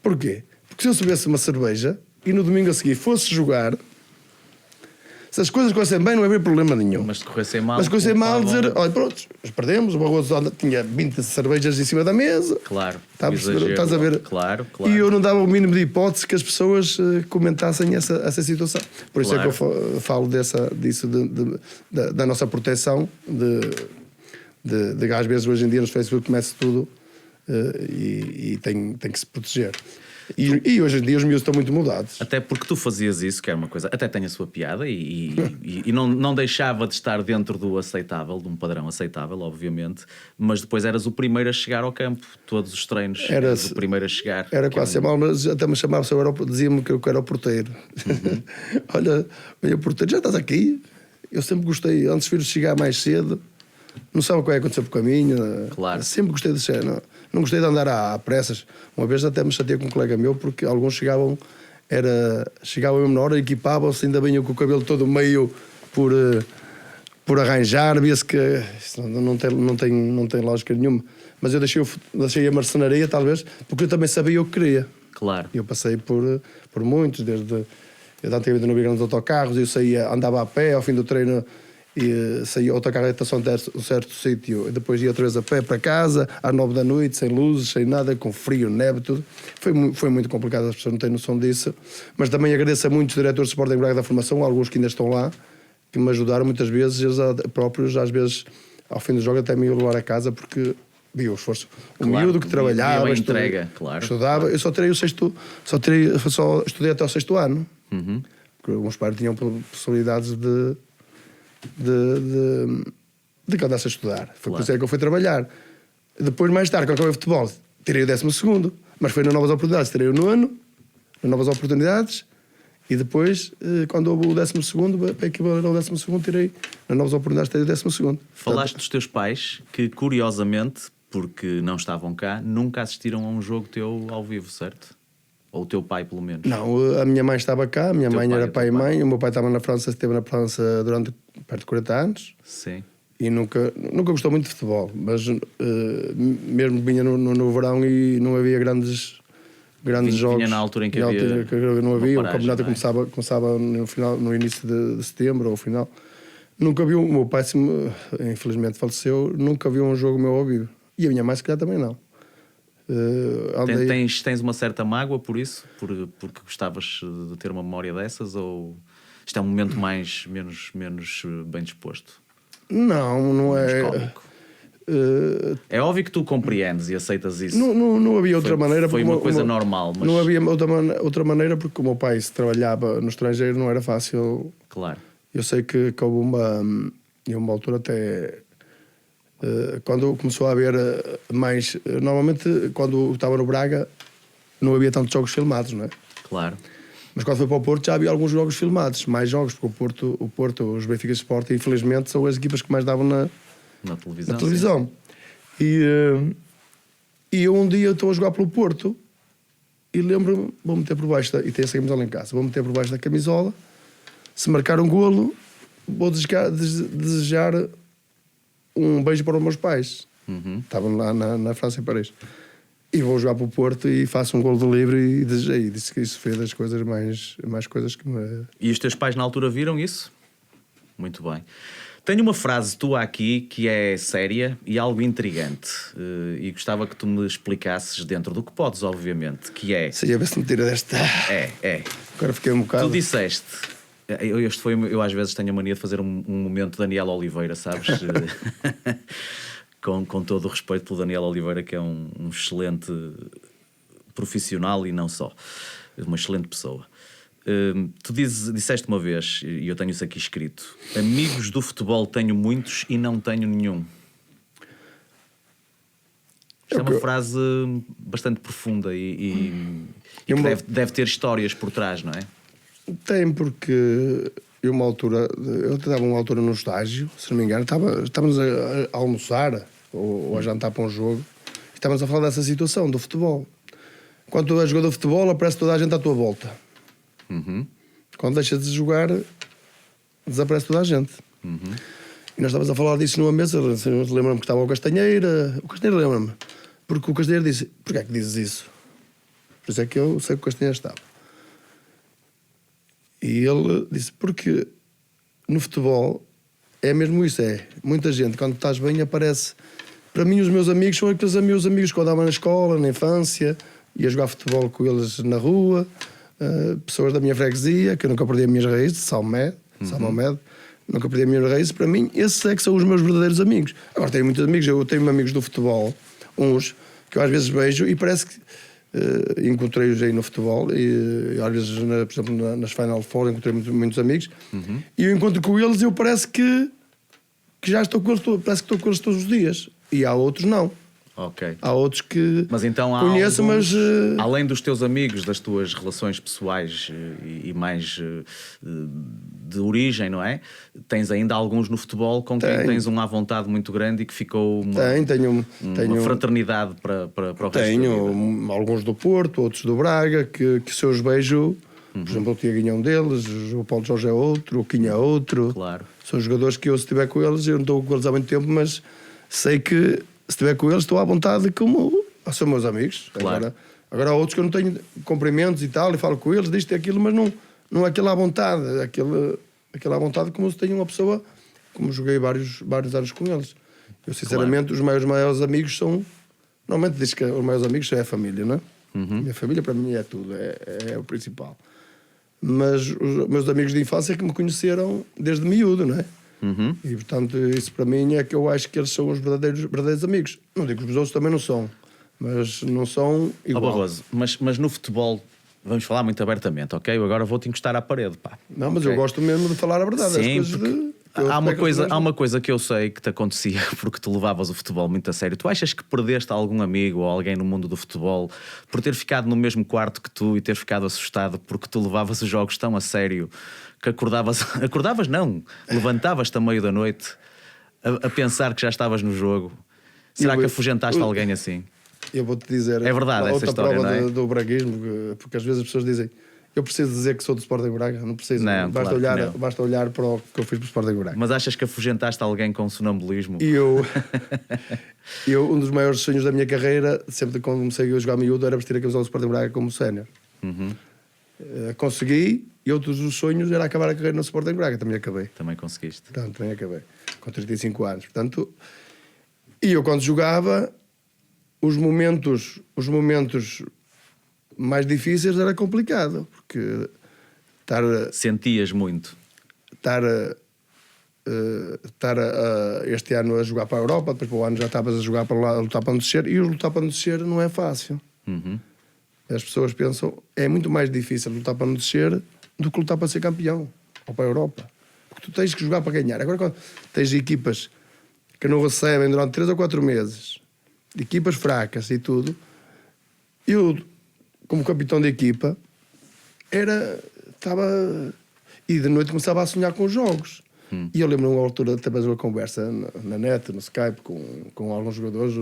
Porquê? Porque se eu bebesse uma cerveja e no domingo a seguir fosse jogar, se as coisas corressem bem, não havia problema nenhum. Mas se corressem mal... Mas se corressem mal, dizer: olha, pronto, perdemos, o Barroso tinha 20 cervejas em cima da mesa. Claro. Estás a ver? Claro. E eu não dava o mínimo de hipótese que as pessoas comentassem essa situação. Por isso é que eu falo disso da nossa proteção, de às vezes hoje em dia nos Facebook começa tudo e tem que se proteger. E hoje em dia os miúdos estão muito mudados. Até porque tu fazias isso, que é uma coisa... Até tem a sua piada e não deixava de estar dentro do aceitável, de um padrão aceitável, obviamente. Mas depois eras o primeiro a chegar ao campo. Todos os treinos eras o primeiro a chegar. Era quase ser mal, mas até me chamava, dizia-me que eu era o porteiro. Olha, o porteiro, já estás aqui? Eu sempre gostei, antes de vir chegar mais cedo, não sabe o que vai acontecer por caminho. Claro. Sempre gostei de ser, não gostei de andar a pressas. Uma vez até me chateei com um colega meu, porque alguns chegavam mesmo na hora, equipavam-se, ainda vinham com o cabelo todo meio por arranjar, via-se que não tem lógica nenhuma. Mas eu deixei a marcenaria, talvez, porque eu também sabia o que queria. Claro. Eu passei por muitos, desde... Eu antigamente não havia grandes autocarros, eu andava a pé ao fim do treino, e saía autocarro até um certo sítio, depois ia outra vez a pé para casa, às 9 da noite, sem luzes, sem nada, com frio, neve, tudo. Foi muito complicado, as pessoas não têm noção disso. Mas também agradeço a muitos diretores de Sporting Braga da formação, alguns que ainda estão lá, que me ajudaram muitas vezes, eles próprios, às vezes, ao fim do jogo, até me iam levar a casa, porque via o esforço. O Claro, miúdo que trabalhava, via a entrega, claro. estudava. Eu só estudei até o 6º ano. Porque os meus pais tinham possibilidades de que eu andasse a estudar. Foi por isso é que eu fui trabalhar. Depois, mais tarde, quando acabei o futebol, tirei o 12º, mas foi nas novas oportunidades, tirei o 9º, nas novas oportunidades, e depois, quando houve o 12º, para equivaler ao 12º, tirei, nas novas oportunidades, tirei o 12º. Falaste dos teus pais, que curiosamente, porque não estavam cá, nunca assistiram a um jogo teu ao vivo, certo? Ou o teu pai, pelo menos? Não, a minha mãe estava cá, a minha mãe era pai e mãe, o meu pai estava na França, esteve na França durante perto de 40 anos. Sim. E nunca gostou muito de futebol, mas mesmo vinha no verão e não havia grandes jogos. Vinha na altura em que havia não havia, paragem, o campeonato começava no início de setembro ou ao final. Nunca vi, o meu pai infelizmente faleceu, nunca vi um jogo meu ao vivo. E a minha mãe se calhar também não. Tens uma certa mágoa por isso? Porque gostavas de ter uma memória dessas? Ou isto é um momento menos bem disposto? Não é. É óbvio que tu compreendes e aceitas isso. Não havia outra maneira. Foi uma coisa normal. Mas... Não havia outra maneira porque o meu pai, se trabalhava no estrangeiro, não era fácil. Claro. Eu sei que houve uma altura até. Quando começou a haver mais. Normalmente, quando estava no Braga, não havia tantos jogos filmados, não é? Claro. Mas quando foi para o Porto já havia alguns jogos filmados, mais jogos, porque o Porto, os Benfica Sport, infelizmente, são as equipas que mais davam na televisão. E eu um dia estou a jogar pelo Porto e lembro-me, vou meter por baixo, e tenho essa camisola em casa, vou meter por baixo da camisola, se marcar um golo, vou desejar um beijo para os meus pais. Estavam lá na França, em Paris. E vou jogar para o Porto e faço um golo de livre e desejei. Disse que isso foi das coisas mais coisas que me... E os teus pais na altura viram isso? Muito bem. Tenho uma frase tua aqui que é séria e algo intrigante. E gostava que tu me explicasses dentro do que podes, obviamente, que é... Sei a ver se me tira desta... É. Agora fiquei um bocado... Tu disseste... Eu às vezes tenho a mania de fazer um momento Daniel Oliveira, sabes? Com todo o respeito pelo Daniel Oliveira, que é um excelente profissional e não só, uma excelente pessoa. Tu disseste uma vez, e eu tenho isso aqui escrito: amigos do futebol tenho muitos e não tenho nenhum. Isto é uma frase bastante profunda e que deve ter histórias por trás, não é? Tem, porque eu estava uma altura no estágio, se não me engano, estávamos a almoçar ou a jantar para um jogo e estávamos a falar dessa situação do futebol. Quando tu és jogador de futebol, aparece toda a gente à tua volta. Quando deixas de jogar, desaparece toda a gente. E nós estávamos a falar disso numa mesa. Lembro-me que estava o Castanheira. O Castanheira lembra-me, porque o Castanheira disse: porquê é que dizes isso? Por isso é que eu sei que o Castanheira estava. E ele disse: porque no futebol é mesmo isso, muita gente, quando estás bem, aparece. Para mim, os meus amigos são aqueles meus amigos que eu andava na escola, na infância, ia jogar futebol com eles na rua, pessoas da minha freguesia, que eu nunca perdi as minhas raízes, Salmomed, nunca perdi as minhas raízes. Para mim, esses é que são os meus verdadeiros amigos. Agora, tenho muitos amigos, eu tenho amigos do futebol, uns que eu às vezes vejo e parece que encontrei-os aí no futebol e às vezes, por exemplo, nas Final Four encontrei muitos amigos e eu encontro com eles e eu parece que já estou com eles, parece que estou com eles todos os dias, e há outros não. Ok. Há outros que mas então conheço, mas além dos teus amigos, das tuas relações pessoais e mais de origem, não é? Tens ainda alguns no futebol com quem tens um à vontade muito grande e que ficou uma fraternidade para o resto da vida. Tenho alguns do Porto, outros do Braga, que se eu os vejo, por exemplo, o Tiaguinho é um deles, o Paulo Jorge é outro, o Quinha é outro. Claro. São jogadores que eu, se estiver com eles, eu não estou com eles há muito tempo, mas sei que se estiver com eles estou à vontade como são meus amigos. Claro. Agora há outros que eu não tenho cumprimentos e tal, e falo com eles, disto e aquilo, mas não é aquela à vontade, aquela à vontade como se tenho uma pessoa, como joguei vários anos com eles. Eu sinceramente, os meus maiores amigos são, normalmente diz que os maiores amigos são a família, não é? Minha família para mim é tudo, é o principal. Mas os meus amigos de infância que me conheceram desde miúdo, não é? E portanto, isso para mim é que eu acho que eles são os verdadeiros amigos. Não digo que os outros também não são, mas não são igual. Barroso, mas no futebol, vamos falar muito abertamente, ok? Eu agora vou-te encostar à parede, pá. Não, mas okay? eu gosto mesmo de falar a verdade. Sim, as coisas há uma coisa que eu sei que te acontecia porque tu levavas o futebol muito a sério. Tu achas que perdeste algum amigo ou alguém no mundo do futebol por ter ficado no mesmo quarto que tu e ter ficado assustado porque tu levavas os jogos tão a sério que acordavas não, levantavas-te a meio da noite a pensar que já estavas no jogo? Será que afugentaste alguém assim? Eu vou-te dizer, é verdade, outra história, prova não é? do braguismo, porque às vezes as pessoas dizem eu preciso dizer que sou do Sporting Braga, não preciso, não, basta olhar para o que eu fiz para o Sporting Braga. Mas achas que afugentaste alguém com sonambulismo? E um dos maiores sonhos da minha carreira, sempre quando comecei a jogar miúdo, era vestir a camisola do Sporting Braga como sénior. Consegui, e outros dos sonhos era acabar a carreira no Sporting Braga, também acabei. Também conseguiste. Portanto, também acabei, com 35 anos. Portanto, e eu quando jogava, os momentos mais difíceis era complicado, porque sentias muito. Estar este ano a jogar para a Europa, depois para o ano já estavas a jogar para lá, a lutar para não descer, e lutar para não descer não é fácil. As pessoas pensam é muito mais difícil lutar para não descer do que lutar para ser campeão ou para a Europa, porque tu tens que jogar para ganhar. Agora, quando tens equipas que não recebem durante 3 ou 4 meses, equipas fracas e tudo, eu, como capitão de equipa, estava e de noite começava a sonhar com os jogos. E eu lembro-me uma altura de ter uma conversa na net, no Skype, com alguns jogadores,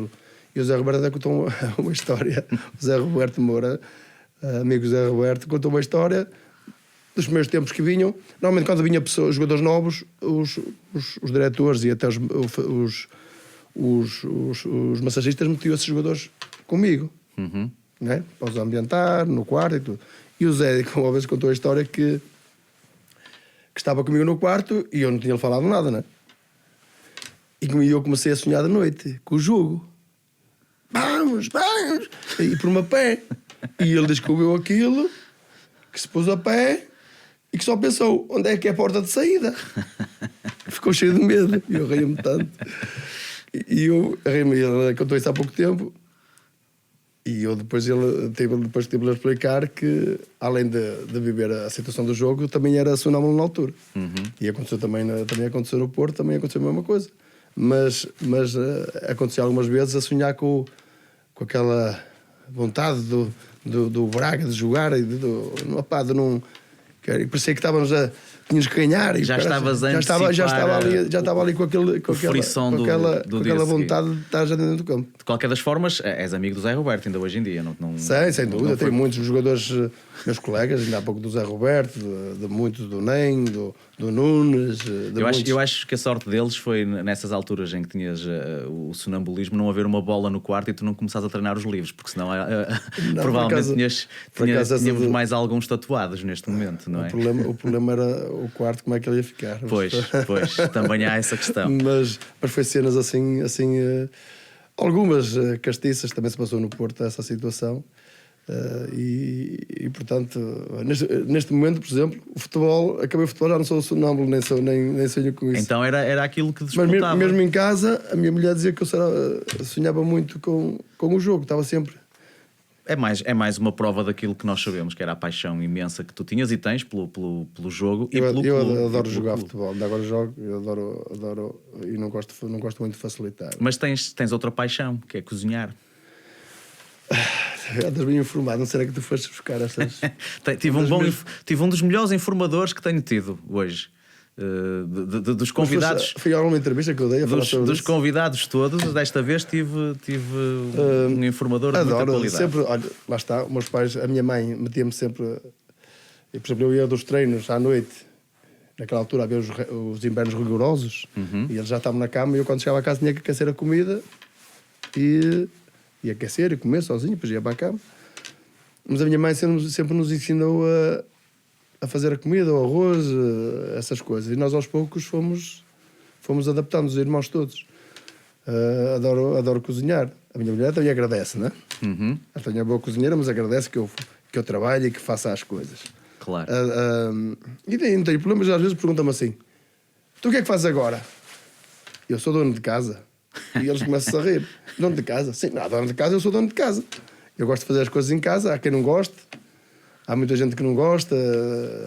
e o Zé Roberto até contou uma história. O Zé Roberto Moura, amigo Zé Roberto, contou uma história dos primeiros tempos que vinham. Normalmente quando vinha jogadores novos, os diretores e até os massagistas metiam esses jogadores comigo, né? Para os ambientar, no quarto e tudo. E o Zé, uma vez contou a história que estava comigo no quarto e eu não tinha falado nada, né? E eu comecei a sonhar de noite com o jogo. Vamos! E por uma pé. E ele descobriu aquilo, que se pôs a pé e que só pensou, onde é que é a porta de saída? Ficou cheio de medo. E eu ria-me tanto. E eu ri-me, ele contou isso há pouco tempo. E eu depois tive a explicar que, além de viver a situação do jogo, também era sonâmbulo na altura. E aconteceu também aconteceu no Porto, também aconteceu a mesma coisa. Mas aconteceu algumas vezes a sonhar com aquela vontade do Braga de jogar e de não. Parecia que estávamos tínhamos que ganhar. E já estavas a já estava ali com aquela vontade de estar já dentro do campo. De qualquer das formas, és amigo do Zé Roberto ainda hoje em dia. Não, sem dúvida. Tenho muitos jogadores, meus colegas, ainda há pouco do Zé Roberto, de muitos do Nem, do Nunes. Eu acho que a sorte deles foi nessas alturas em que tinhas o sonambulismo, não haver uma bola no quarto e tu não começares a treinar os livros, porque senão provavelmente tínhamos mais alguns tatuados neste momento, não é? O problema era o quarto, como é que ele ia ficar. Pois, também há essa questão. Mas foi cenas assim algumas castiças, também se passou no Porto essa situação. E portanto, neste momento, por exemplo, acabei o futebol, já não sou sonâmbulo, nem sonho com isso. Então era aquilo que disputava. Mas mesmo em casa, a minha mulher dizia que eu sonhava muito com o jogo, estava sempre. É mais uma prova daquilo que nós sabemos, que era a paixão imensa que tu tinhas e tens pelo jogo e pelo clube. Eu adoro jogar futebol, ainda agora jogo, eu adoro e não gosto muito de facilitar. Mas tens outra paixão, que é cozinhar. Andas bem informado, não será que tu foste buscar essas... Tive um dos melhores informadores que tenho tido hoje. Dos convidados. Foi alguma entrevista que eu dei a falar sobre dos isso? Convidados todos, desta vez tive um informador de muita qualidade. Sempre, olha, lá está, os meus pais, a minha mãe metia-me sempre. E, por exemplo, eu ia dos treinos à noite, naquela altura havia os invernos rigorosos, e eles já estavam na cama, e eu quando chegava a casa tinha que aquecer a comida e aquecer e comer sozinho, depois ia para a cama. Mas a minha mãe sempre nos ensinou a fazer a comida, o arroz, essas coisas. E nós aos poucos fomos adaptando os irmãos todos. Adoro cozinhar. A minha mulher também agradece, não é? Ela também é boa cozinheira, mas agradece que eu trabalhe e que faça as coisas. Claro. E não tenho problemas, às vezes perguntam-me assim: tu o que é que fazes agora? Eu sou dono de casa. E eles começam a rir. Dono de casa? Sim, não, dono de casa, eu sou dono de casa. Eu gosto de fazer as coisas em casa, há quem não goste. Há muita gente que não gosta,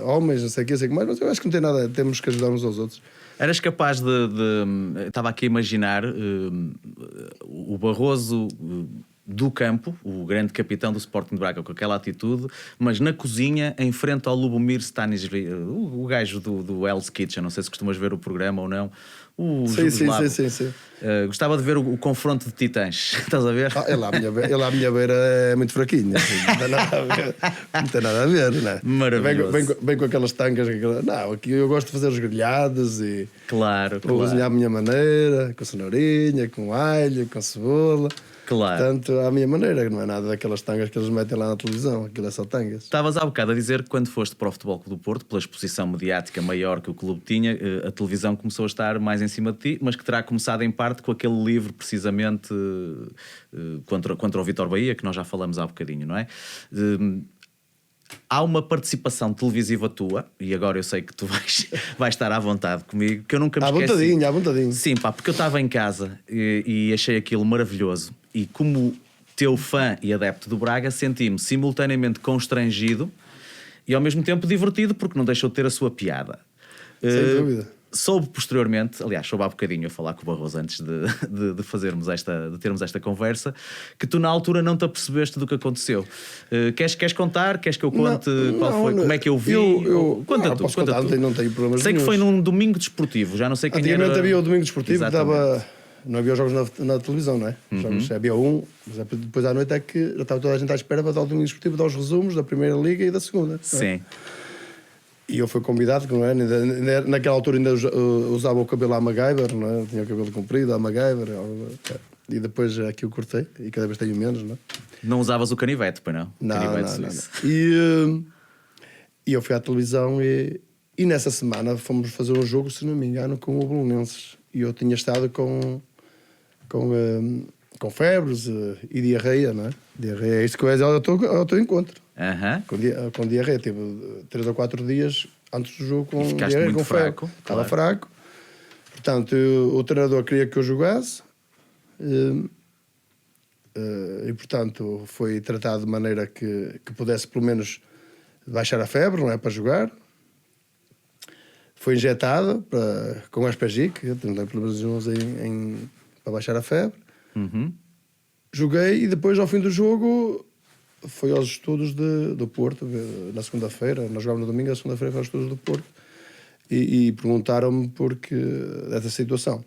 homens, não sei o que, sei o que mais, mas eu acho que não tem nada, temos que ajudar uns aos outros. Eras capaz de estava aqui a imaginar o Barroso do campo, o grande capitão do Sporting de Braga, com aquela atitude, mas na cozinha, em frente ao Lubomir Stanislavski, o gajo do Hell's Kitchen, não sei se costumas ver o programa ou não. Sim. Gostava de ver o confronto de titãs. Estás a ver? Ele à minha beira é muito fraquinho. Não tem nada a ver, não é? Maravilhoso. Vem com aquelas tangas. Não, aqui eu gosto de fazer os grelhados e claro. Vou cozinhar à minha maneira, com cenourinha, com alho, com cebola. Claro. Portanto, à minha maneira, não é nada daquelas tangas que eles metem lá na televisão, aquilo é só tangas. Estavas há bocado a dizer que quando foste para o Futebol Clube do Porto, pela exposição mediática maior que o clube tinha, a televisão começou a estar mais em cima de ti, mas que terá começado em parte com aquele livro precisamente contra o Vítor Bahia, que nós já falamos há bocadinho, não é? Há uma participação televisiva tua, e agora eu sei que tu vais estar à vontade comigo, que eu nunca me esqueci. À vontadinho. Sim, pá, porque eu estava em casa e achei aquilo maravilhoso. E como teu fã e adepto do Braga, senti-me simultaneamente constrangido e ao mesmo tempo divertido, porque não deixou de ter a sua piada. Sem dúvida. Soube posteriormente, aliás, soube há bocadinho a falar com o Barroso antes de termos esta conversa, que tu na altura não te apercebeste do que aconteceu. Queres contar? Queres que eu conte como é que eu vi? Conta tu. Não tenho problemas. Sei que foi num domingo desportivo, já não sei quem era. Antigamente havia o domingo desportivo que dava. Não havia jogos na televisão, não é? Jogos, havia mas depois à noite é que já estava toda a gente à espera para dar o domingo desportivo, dar os resumos da Primeira Liga e da Segunda. Sim. É? E eu fui convidado, não é? Naquela altura ainda usava o cabelo à MacGyver, não é? Eu tinha o cabelo comprido à MacGyver. E depois aqui eu cortei e cada vez tenho menos, não é? Não usavas o canivete, pois não? Não. Suíço. E eu fui à televisão e nessa semana fomos fazer um jogo, se não me engano, com o Belenenses. E eu tinha estado com febres e diarreia, não é? Diarreia é isto que eu ao teu encontro. Com diarreia. Tive 3 ou 4 dias antes do jogo com diarreia, com fraco, febre. Estava fraco. Portanto, o treinador queria que eu jogasse e portanto, foi tratado de maneira que pudesse pelo menos baixar a febre, não é? Para jogar. Foi injetado com Aspergic, não tem problemas para baixar a febre. Joguei e depois, ao fim do jogo, foi aos estudos do Porto, na segunda-feira. Nós jogávamos no domingo, na segunda-feira foi aos estudos do Porto. E perguntaram-me dessa situação.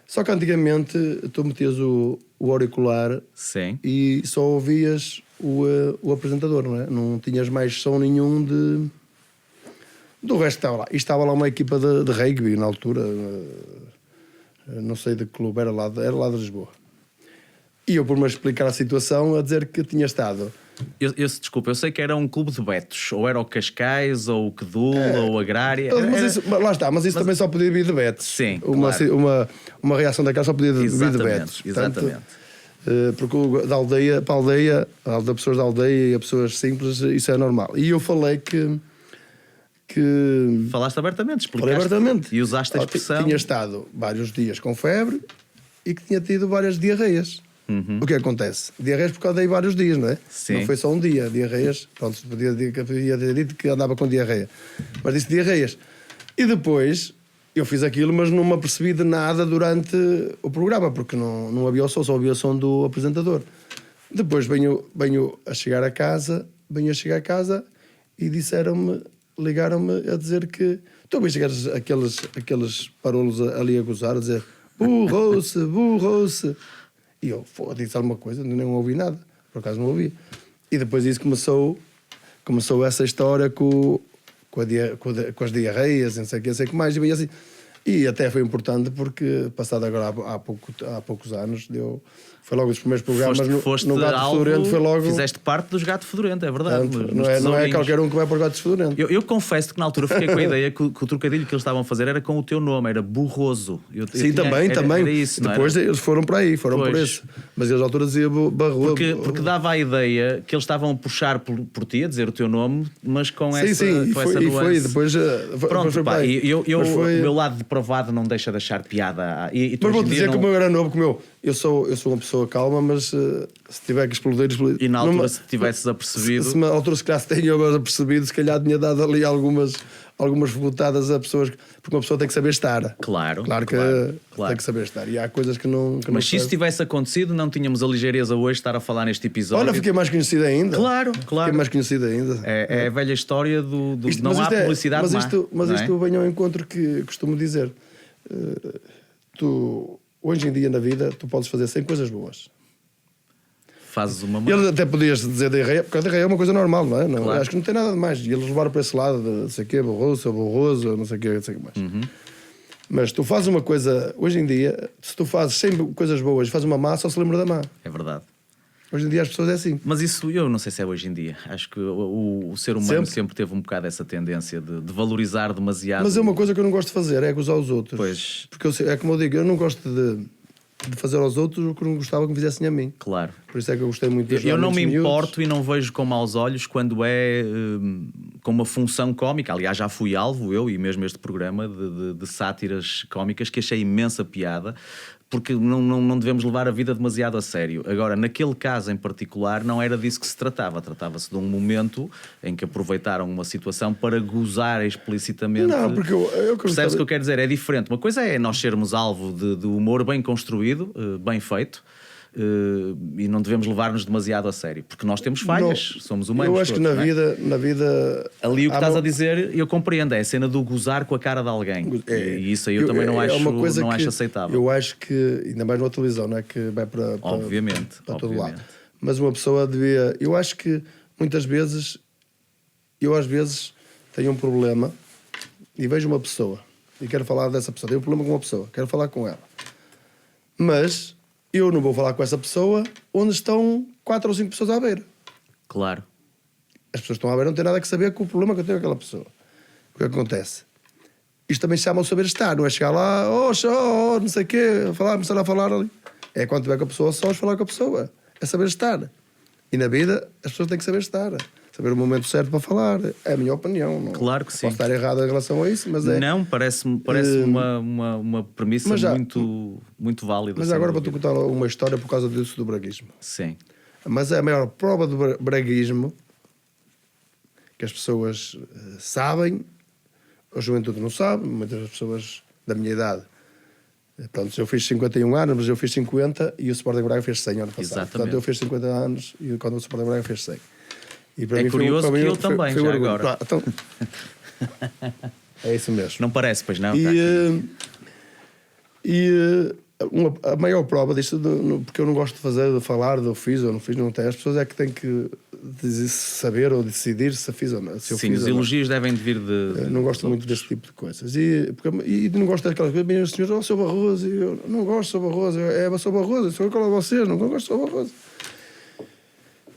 Só que antigamente tu metias o auricular. Sim. E só ouvias o apresentador, não é? Não tinhas mais som nenhum do resto que estava lá. E estava lá uma equipa de rugby na altura, não sei de que clube, era lá de Lisboa. E eu, por me explicar a situação, a dizer que tinha estado. Desculpa, eu sei que era um clube de betos, ou era o Cascais, ou o Quedula, ou o Agrária. Mas isso também só podia vir de betos. Sim, uma reação daquela só podia vir de betos. Exatamente. Porque da aldeia para a aldeia, de pessoas da aldeia e a pessoas simples, isso é normal. E eu falei que falaste abertamente, explicaste. Falei abertamente. E usaste a expressão. Tinha estado vários dias com febre e que tinha tido várias diarreias. O que acontece? Diarreias porque eu dei vários dias, não é? Sim. Não foi só um dia. Diarreias, pronto, podia ter dito que andava com diarreia. Mas disse diarreias. E depois eu fiz aquilo, mas não me apercebi de nada durante o programa, porque não havia o som, só havia o som do apresentador. Depois venho a chegar a casa e ligaram-me a dizer que tu viste aqueles parolos ali a gozar, a dizer burrou-se. E eu disse alguma coisa, não ouvi nada, por acaso não ouvi. E depois disso começou essa história com as diarreias, não sei o que mais, e bem assim. E até foi importante porque, passado agora há poucos anos, foi logo os primeiros programas no Gato Fedorento. Fizeste parte dos Gato Fedorento, é verdade. Portanto, não é qualquer um que vai para os Gatos Fedorento. Eu confesso que na altura fiquei com a ideia que o trocadilho que eles estavam a fazer era com o teu nome, era Burroso. Sim, também. Era isso, depois eles foram para aí, por esse. Mas eles à altura diziam Barroso. Porque dava a ideia que eles estavam a puxar por ti, a dizer o teu nome, mas com essa nuance. Foi depois. Pronto, o meu lado de depravado não deixa de achar piada. E tu Mas vou hoje em dia dizer não... que o meu era novo, eu sou uma pessoa calma, mas se tiver que explodir. E na altura, se tivesses apercebido. Se na altura se calhar tenho apercebido, se calhar tinha dado ali algumas fogotadas a pessoas, porque uma pessoa tem que saber estar. Claro que tem que saber estar. E há coisas que não. Mas se isso tivesse acontecido, não tínhamos a ligeireza hoje de estar a falar neste episódio. Olha, fiquei mais conhecido ainda. Claro. Fiquei mais conhecido ainda. É a velha história do não há publicidade mas isto vem ao encontro que costumo dizer. Tu, hoje em dia na vida, tu podes fazer 100 coisas boas. Fazes uma E eles até podias dizer diarreia, porque a diarreia é uma coisa normal, não é? Não, claro. Acho que não tem nada de mais. E eles levaram para esse lado de não sei o quê, borroso, não sei o quê, não sei o que mais. Mas tu fazes uma coisa, hoje em dia, se tu fazes 100 coisas boas e fazes uma má, só se lembra da má. É verdade. Hoje em dia as pessoas é assim. Mas isso eu não sei se é hoje em dia. Acho que o ser humano sempre teve um bocado essa tendência de valorizar demasiado. Mas é uma coisa que eu não gosto de fazer, é gozar os outros. Pois. Porque é como eu digo, eu não gosto de fazer aos outros o que não gostava que me fizessem a mim. Claro. Por isso é que eu gostei muito de ajudar. Eu não me miúdos. importo e não vejo com maus olhos quando é com uma função cómica. Aliás, já fui alvo, eu e mesmo este programa, de sátiras cómicas que achei imensa piada, porque não devemos levar a vida demasiado a sério. Agora, naquele caso em particular, não era disso que se tratava. Tratava-se de um momento em que aproveitaram uma situação para gozar explicitamente. Não, porque percebes o que eu quero dizer? É diferente. Uma coisa é nós sermos alvo de humor bem construído, bem feito, e não devemos levar-nos demasiado a sério, porque nós temos falhas, somos humanos. Eu acho todos, que na vida ali o que estás a dizer, eu compreendo, é a cena do gozar com a cara de alguém. E isso aí eu também não acho aceitável. Eu acho que, ainda mais na televisão, não é? Que vai para todo lado. Mas uma pessoa devia. Eu acho que muitas vezes, às vezes tenho um problema e vejo uma pessoa e quero falar dessa pessoa. Tenho um problema com uma pessoa, quero falar com ela. Mas eu não vou falar com essa pessoa onde estão 4 ou 5 pessoas à beira. Claro. As pessoas que estão à beira não têm nada que saber com o problema que eu tenho com aquela pessoa. O que acontece? Isto também se chama o saber estar, não é chegar lá, não sei o quê, começar a falar ali. É quando tiver com a pessoa só, falar com a pessoa. É saber estar. E na vida, as pessoas têm que saber estar. Saber o momento certo para falar. É a minha opinião. Não claro que sim. Posso estar errado em relação a isso, mas é... Não, parece-me uma premissa muito válida. Mas agora vou-te contar uma história por causa disso do braguismo. Sim. Mas a maior prova do braguismo que as pessoas sabem, a juventude não sabe, muitas pessoas da minha idade. Pronto, eu fiz 51 anos, mas eu fiz 50 e o Sporting Braga fez 100 ano passado. Exatamente. Portanto, eu fiz 50 anos e quando o Sporting Braga fez 100. E para mim curioso foi, que eu também, já agora. Então, é isso mesmo. Não parece, pois não? A maior prova disto, porque eu não gosto de falar do fiz ou não fiz, não tem. As pessoas é que têm que saber ou decidir se fiz ou não. Se eu sim, fiz os elogios devem vir de... Eu não gosto muito desse tipo de coisas. E não gosto daquelas coisas. Bem, o senhor, sou Barroso. E eu não gosto, sou Barroso. Sou Barroso. Sou igual a vocês. Não gosto, sou Barroso.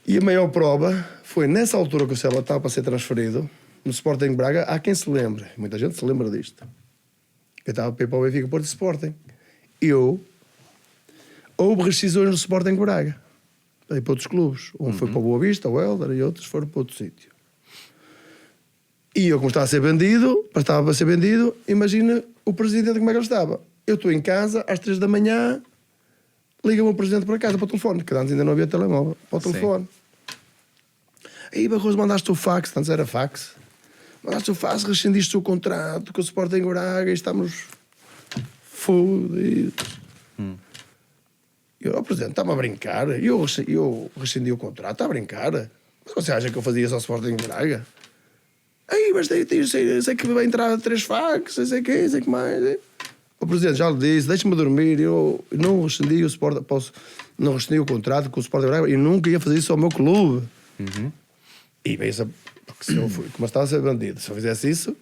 E a maior prova foi nessa altura que o Céu estava para ser transferido no Sporting Braga. Há quem se lembre. Muita gente se lembra disto. Eu estava para ir para o Benfica Porto Sporting. Houve rescisões no Sporting Braga. Aí para outros clubes. Um foi para o Boa Vista, o Helder, e outros foram para outro sítio. E eu, como estava a ser vendido, imagina o presidente como é que ele estava. Eu estou em casa, às 3 da manhã, liga-me o presidente para casa, para o telefone, que antes ainda não havia telemóvel, para o telefone. Aí, Barroso, mandaste o fax, antes era fax. Mandaste o fax, rescindiste o contrato com o Sporting Braga e estamos fodidos. Eu, presidente, está-me a brincar. Eu rescindi o contrato, está a brincar. Mas você acha que eu fazia só Sporting Braga? Aí, mas sei que vai entrar 3 fax, sei que mais. O presidente já lhe disse, deixa-me dormir. Eu não rescindi não rescindi o contrato com o Sporting Braga e nunca ia fazer isso ao meu clube. E bem, porque se eu como estava a ser bandido, se eu fizesse isso,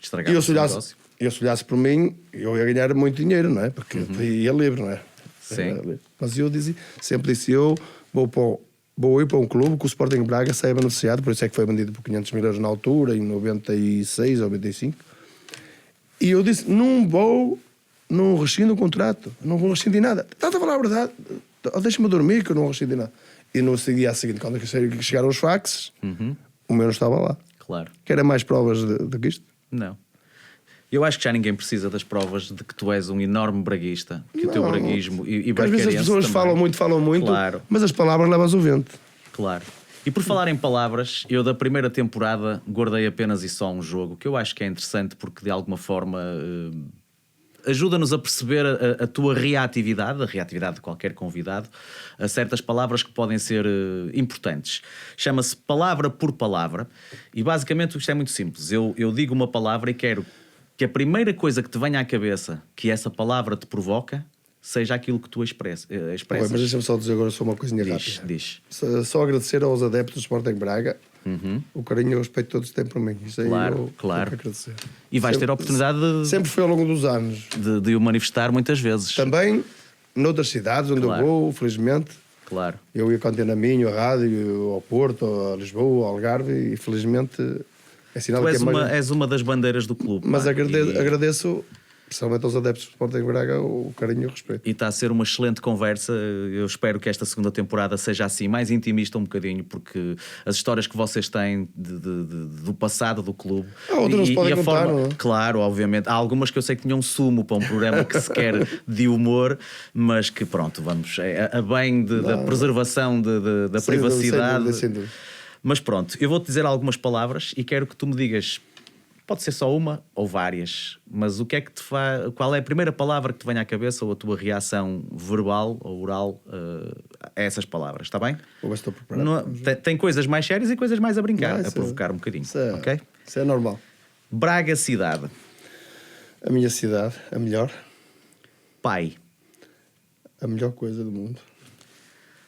estragava o negócio. E se olhasse por mim, eu ia ganhar muito dinheiro, não é? Porque ia livre, não é? Sim. Mas eu sempre disse, eu vou ir para um clube que o Sporting Braga saia beneficiado, por isso é que foi vendido por 500 mil euros na altura, em 96 ou 95. E eu disse, não rescindo o contrato, não vou rescindir nada. Está a falar a verdade, deixa-me dormir que eu não rescindi nada. E no dia seguinte, quando chegaram os faxes, o meu não estava lá. Claro. Querem mais provas do que isto? Não. Eu acho que já ninguém precisa das provas de que tu és um enorme braguista, que o teu braguismo e às vezes as pessoas também. falam muito, Claro. mas as palavras levam o vento. Claro. E por falar em palavras, eu da primeira temporada guardei apenas e só um jogo, que eu acho que é interessante porque de alguma forma ajuda-nos a perceber a tua reatividade, a reatividade de qualquer convidado, a certas palavras que podem ser importantes. Chama-se palavra por palavra e basicamente isto é muito simples. Eu digo uma palavra e quero que a primeira coisa que te venha à cabeça que essa palavra te provoca seja aquilo que tu expressas. Mas deixa-me só dizer agora só uma coisinha rápida. Diz. Só agradecer aos adeptos do Sporting Braga o carinho e o respeito que todos têm por mim. Isso aí Claro. quero agradecer. E vais ter a oportunidade Sempre foi ao longo dos anos. de o manifestar muitas vezes. Também noutras cidades onde Claro. eu vou, felizmente. Claro. Eu ia cantar a Minho, a rádio, ao Porto, a Lisboa, ao Algarve e felizmente é sinal Tu que és uma das bandeiras do clube. Mas pá, agradeço, principalmente aos adeptos do Sporting Braga, o carinho e o respeito. E está a ser uma excelente conversa. Eu espero que esta segunda temporada seja assim, mais intimista um bocadinho, porque as histórias que vocês têm do passado do clube. Outras não se podem a contar, forma, não é? Claro, obviamente. Há algumas que eu sei que tinham sumo para um programa que se quer de humor, mas que pronto, vamos, a bem da preservação da Sem privacidade. sem dúvida. Mas pronto, eu vou-te dizer algumas palavras e quero que tu me digas. Pode ser só uma ou várias, mas o que é que te faz? Qual é a primeira palavra que te vem à cabeça ou a tua reação verbal ou oral a essas palavras? Está bem? Vou ver se estou preparado. Tem coisas mais sérias e coisas mais a brincar, a Isso provocar um bocadinho. Ok? Isso é normal. Braga cidade. A minha cidade, a melhor Pai. coisa do mundo.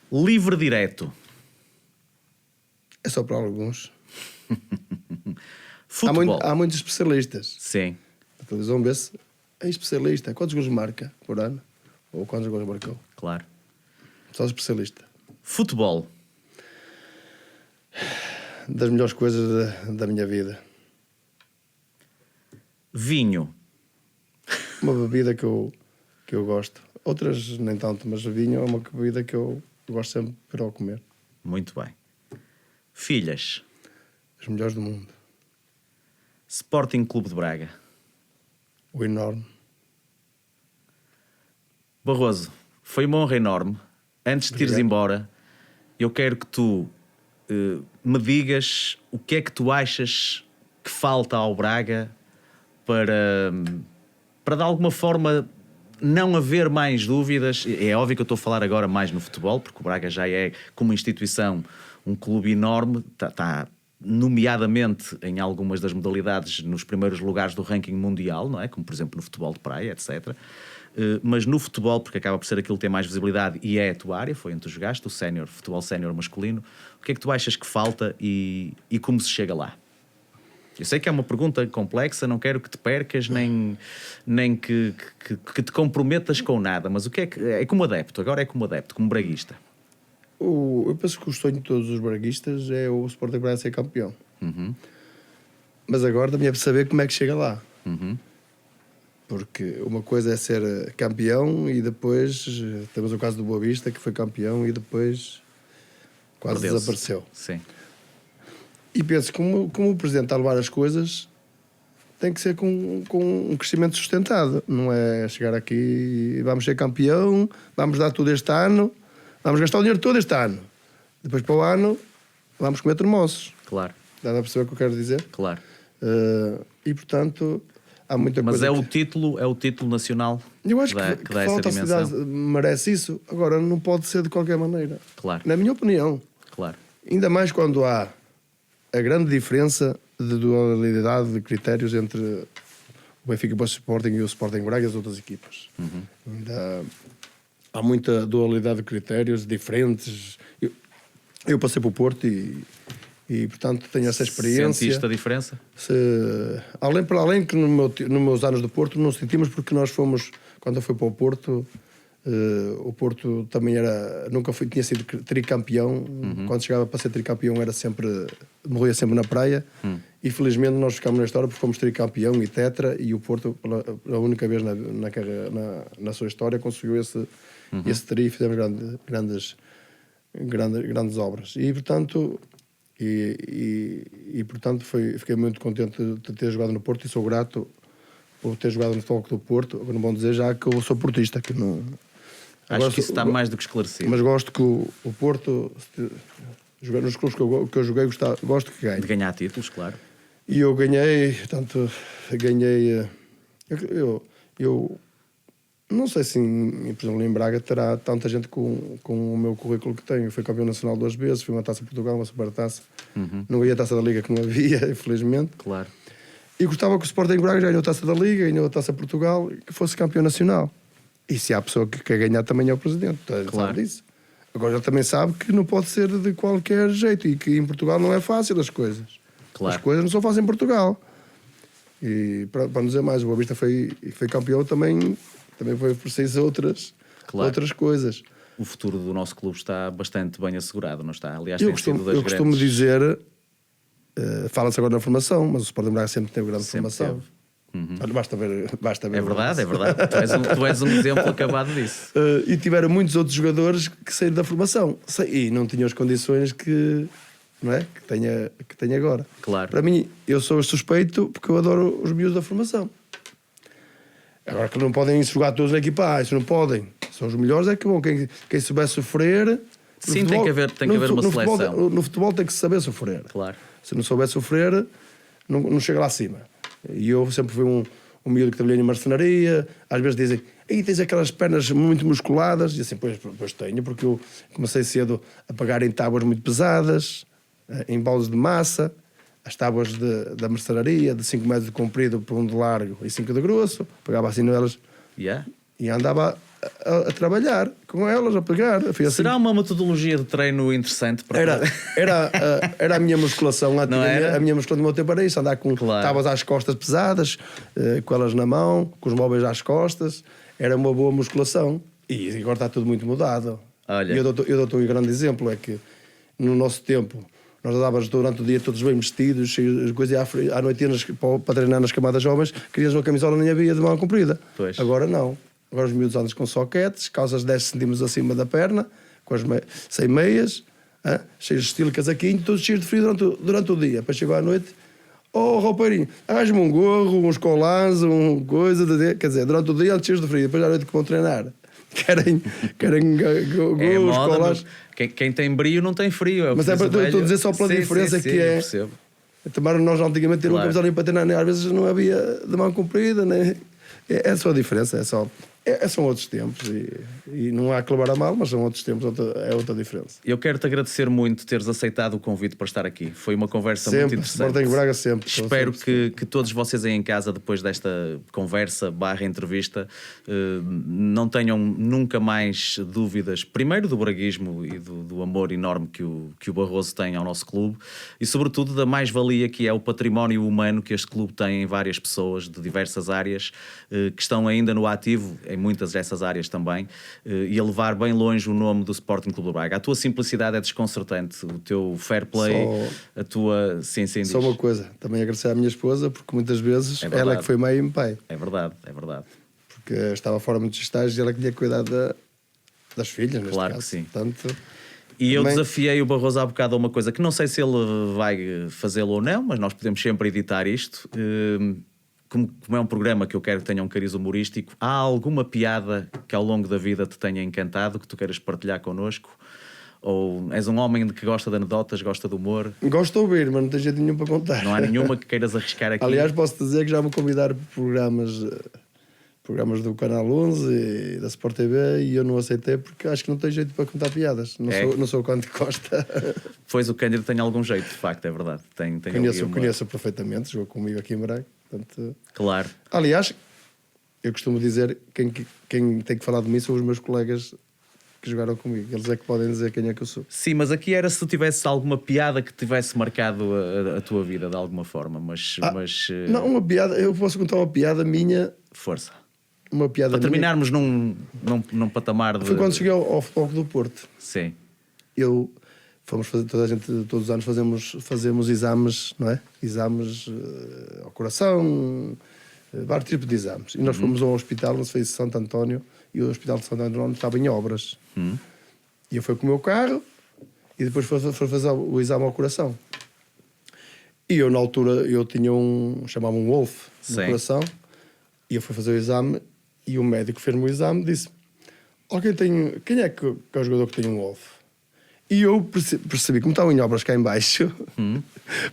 Livre direto. É só para alguns. Futebol. Há muitos especialistas. Sim. A televisão vê-se, é especialista. Quantos gols marca por ano? Ou quantos gols marcou? Claro. Só especialista. Futebol. Das melhores coisas da minha vida. Vinho. Uma bebida que eu gosto. Outras nem tanto, mas o vinho é uma bebida que eu gosto sempre para ao comer. Muito bem. Filhas. As melhores do mundo. Sporting Clube de Braga. O enorme. Barroso, foi uma honra enorme. Antes de te ires embora, eu quero que tu me digas o que é que tu achas que falta ao Braga para de alguma forma não haver mais dúvidas. É óbvio que eu estou a falar agora mais no futebol, porque o Braga já é, como instituição, um clube enorme, está nomeadamente em algumas das modalidades nos primeiros lugares do ranking mundial, não é? Como por exemplo no futebol de praia, etc. Mas no futebol, porque acaba por ser aquilo que tem mais visibilidade e é a tua área, foi onde tu jogaste, o sénior, futebol sénior masculino, o que é que tu achas que falta e como se chega lá? Eu sei que é uma pergunta complexa, não quero que te percas nem que te comprometas com nada, mas o que é como adepto, agora é como adepto, como braguista. Eu penso que o sonho de todos os braguistas é o Sporting Braga ser campeão. Uhum. Mas agora também é para saber como é que chega lá. Uhum. Porque uma coisa é ser campeão e depois temos o caso do Boa Vista, que foi campeão e depois quase Perdeu-se. desapareceu. Sim. E penso que como o Presidente está a levar as coisas, tem que ser com um crescimento sustentado. Não é chegar aqui e vamos ser campeão, vamos dar tudo este ano, vamos gastar o dinheiro todo este ano. Depois para o ano vamos comer termossos. Claro, Dá a perceber o que eu quero dizer? claro. E portanto há muita Mas coisa. é o título nacional Eu acho que dá essa falta a dimensão. cidade merece isso. Agora não pode ser de qualquer maneira. Claro, Na minha opinião. claro. Ainda mais quando há a grande diferença de dualidade de critérios entre o Benfica e o Sporting e o Sporting Braga e as outras equipas. Ainda há muita dualidade de critérios diferentes. Eu passei para o Porto e portanto tenho essa experiência. Sentiste a diferença? Para além que nos meus anos do Porto não sentimos, porque nós fomos, quando eu fui para o Porto também tinha sido tricampeão. Quando chegava para ser tricampeão morria sempre na praia. E felizmente nós ficámos na história porque fomos tricampeão e tetra, e o Porto pela única vez na sua história conseguiu esse tri e fizemos grandes obras. E portanto fiquei muito contente de ter jogado no Porto e sou grato por ter jogado no Futebol Clube do Porto. Agora não vão dizer já que eu sou portista, que não... Acho que isso está mais do que esclarecido. Mas gosto que o Porto, jogar nos clubes que eu joguei, gosto que ganhe. De ganhar títulos, claro. E eu ganhei, portanto, eu não sei se, por exemplo, em Braga terá tanta gente com o meu currículo que tenho. Eu fui campeão nacional 2 vezes, fui uma Taça de Portugal, uma Supertaça. Não ganhei a Taça da Liga, que não havia, infelizmente. Claro. E gostava que o Sporting Braga ganhou a Taça da Liga, ganhou a Taça de Portugal, que fosse campeão nacional. E se há pessoa que quer ganhar, também é o Presidente. Claro. Sabe disso. Agora ele também sabe que não pode ser de qualquer jeito e que em Portugal não é fácil as coisas. Claro. As coisas não são fáceis em Portugal. E para não dizer mais, o Boa Vista foi campeão também foi por 6 outras coisas. O futuro do nosso clube está bastante bem assegurado, não está? Aliás, eu costumo dizer, fala-se agora na formação, mas o Sporting Braga sempre teve grande formação. Basta ver. É verdade. Tu és um exemplo acabado disso. E tiveram muitos outros jogadores que saíram da formação e não tinham as condições que tem agora. Claro. Para mim, eu sou suspeito porque eu adoro os miúdos da formação. Agora que não podem jogar todos na equipa, isso não podem. São os melhores, é que bom. Quem souber sofrer. Sim, futebol, tem que haver uma seleção. No futebol tem que saber sofrer. Claro. Se não souber sofrer, não chega lá acima. E eu sempre fui um miúdo que trabalhei em marcenaria. Às vezes dizem, aí tens aquelas pernas muito musculadas. E assim, pois tenho, porque eu comecei cedo a pagar em tábuas muito pesadas, em baldes de massa, as tábuas da marcenaria, de 5 metros de comprido por 1 de largo e 5 de grosso. Pegava assim nelas e andava a trabalhar com elas, a pegar. Será uma metodologia de treino interessante para era a minha musculação lá. A minha musculação do meu tempo era isso, andar com tábuas às costas pesadas, com elas na mão, com os móveis às costas. Era uma boa musculação. E agora está tudo muito mudado. Olha. E eu dou-te um grande exemplo, é que no nosso tempo nós andávamos durante o dia todos bem vestidos, à noite para treinar nas camadas jovens, querias uma camisola nem havia de mão comprida. Pois. Agora não. Agora os miúdos andam com soquetes, calças 10 cm acima da perna, sem meias, cheios de estilo casaquinho, todos cheios de frio durante o dia. Depois chegou à noite, roupeirinho, arranja-me um gorro, uns colãs, quer dizer, durante o dia andam cheios de frio, depois à noite que vão treinar. Querem gorros, colãs. Quem tem brio não tem frio. Mas estou a dizer só pela diferença que é. Também nós antigamente ter uma camisola para treinar, às vezes não havia de mão comprida, né? É só a diferença, são outros tempos e não há que levar a mal, mas são outros tempos, é outra diferença. Eu quero-te agradecer muito teres aceitado o convite para estar aqui. Foi uma conversa muito interessante. Sporting Braga sempre. Espero que todos vocês aí em casa, depois desta conversa / entrevista, não tenham nunca mais dúvidas, primeiro do braguismo e do amor enorme que o Barroso tem ao nosso clube e sobretudo da mais-valia que é o património humano que este clube tem em várias pessoas de diversas áreas que estão ainda no ativo, em muitas dessas áreas também, e a levar bem longe o nome do Sporting Clube Braga. A tua simplicidade é desconcertante, o teu fair play, a tua... Sim, só uma coisa, também agradecer à minha esposa, porque muitas vezes ela é que foi mãe e pai. É verdade. Porque estava fora muitos estágios e ela que tinha que cuidar das filhas, neste claro caso. Que sim. Portanto, e eu desafiei o Barroso há bocado a uma coisa que não sei se ele vai fazê-lo ou não, mas nós podemos sempre editar isto. Como é um programa que eu quero que tenha um cariz humorístico, há alguma piada que ao longo da vida te tenha encantado, que tu queiras partilhar connosco? Ou és um homem que gosta de anedotas, gosta de humor? Gosto de ouvir, mas não tem jeito nenhum para contar. Não há nenhuma que queiras arriscar aqui? Aliás, posso dizer que já me convidaram para programas do Canal 11 e da Sport TV e eu não aceitei porque acho que não tem jeito para contar piadas. Não sou o Cândido Costa. Pois o Cândido tem algum jeito, de facto, é verdade. Conheço perfeitamente, jogou comigo aqui em Braga. Portanto, claro. Aliás, eu costumo dizer quem tem que falar de mim são os meus colegas que jogaram comigo. Eles é que podem dizer quem é que eu sou. Sim, mas aqui era se tu tivesses alguma piada que tivesse marcado a tua vida de alguma forma, mas... Não, uma piada, eu posso contar uma piada minha... Força. Uma piada para terminarmos num patamar de... Foi quando cheguei ao Futebol Clube do Porto. Sim. Fomos fazer, todos os anos fazemos exames, não é? Exames ao coração, vários tipos de exames. E nós fomos ao hospital, não se fez Santo António, e o hospital de Santo António estava em obras. E eu fui com o meu carro e depois fui fazer o exame ao coração. E eu, na altura, eu tinha chamava um Wolf no coração. E eu fui fazer o exame e o médico fez-me o exame e disse: quem é que é o jogador que tem um golfe? E eu percebi, como estavam em obras cá em baixo,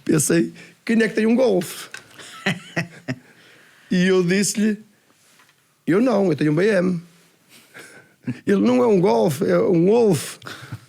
pensei, quem é que tem um golfe? E eu disse-lhe, eu tenho um BM. Ele não é um golfe, é um Wolf.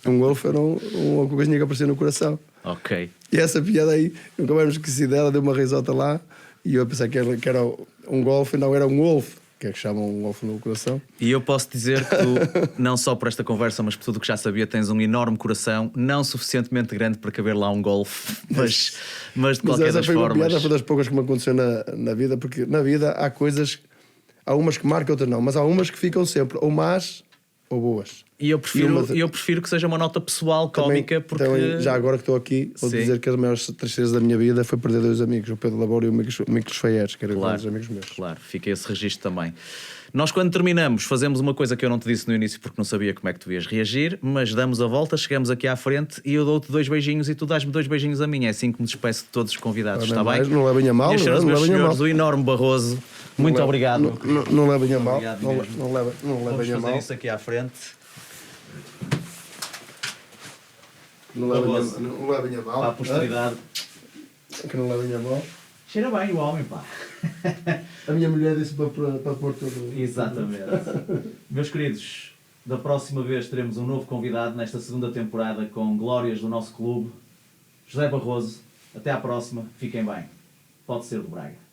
Um Wolf era uma coisinha que aparecia no coração. Ok. E essa piada aí, nunca mais me esqueci dela, deu uma risota lá, e eu pensei que era um golfe, não era um Wolf, que é que chamam um golfe no coração. E eu posso dizer que tu, não só por esta conversa, mas por tudo o que já sabia, tens um enorme coração, não suficientemente grande para caber lá um golfe, mas de qualquer das formas... Piada foi das poucas que me aconteceu na vida, porque na vida há coisas, há umas que marcam, outras não, mas há umas que ficam sempre, ou más ou boas. E eu prefiro que seja uma nota pessoal, cómica, porque... Também, já agora que estou aqui, vou dizer que as maiores tristezas da minha vida foi perder 2 amigos, o Pedro Labor e o Miklos Fayeres, que eram grandes amigos meus. Claro, fica esse registro também. Nós, quando terminamos, fazemos uma coisa que eu não te disse no início porque não sabia como é que tu ias reagir, mas damos a volta, chegamos aqui à frente e eu dou-te 2 beijinhos e tu dás-me 2 beijinhos a mim. É assim que me despeço de todos os convidados, está bem? Não levem a mal, meus senhores, o enorme Barroso, muito obrigado. Não levem a mal, não levem a mal. Vamos fazer isso aqui à frente. Não levem a mal. Para a posteridade. Que não levem a mal. Cheira bem o homem, pá. A minha mulher disse para pôr tudo. Exatamente. Meus queridos, da próxima vez teremos um novo convidado nesta segunda temporada com glórias do nosso clube. José Barroso. Até à próxima. Fiquem bem. Pode ser do Braga.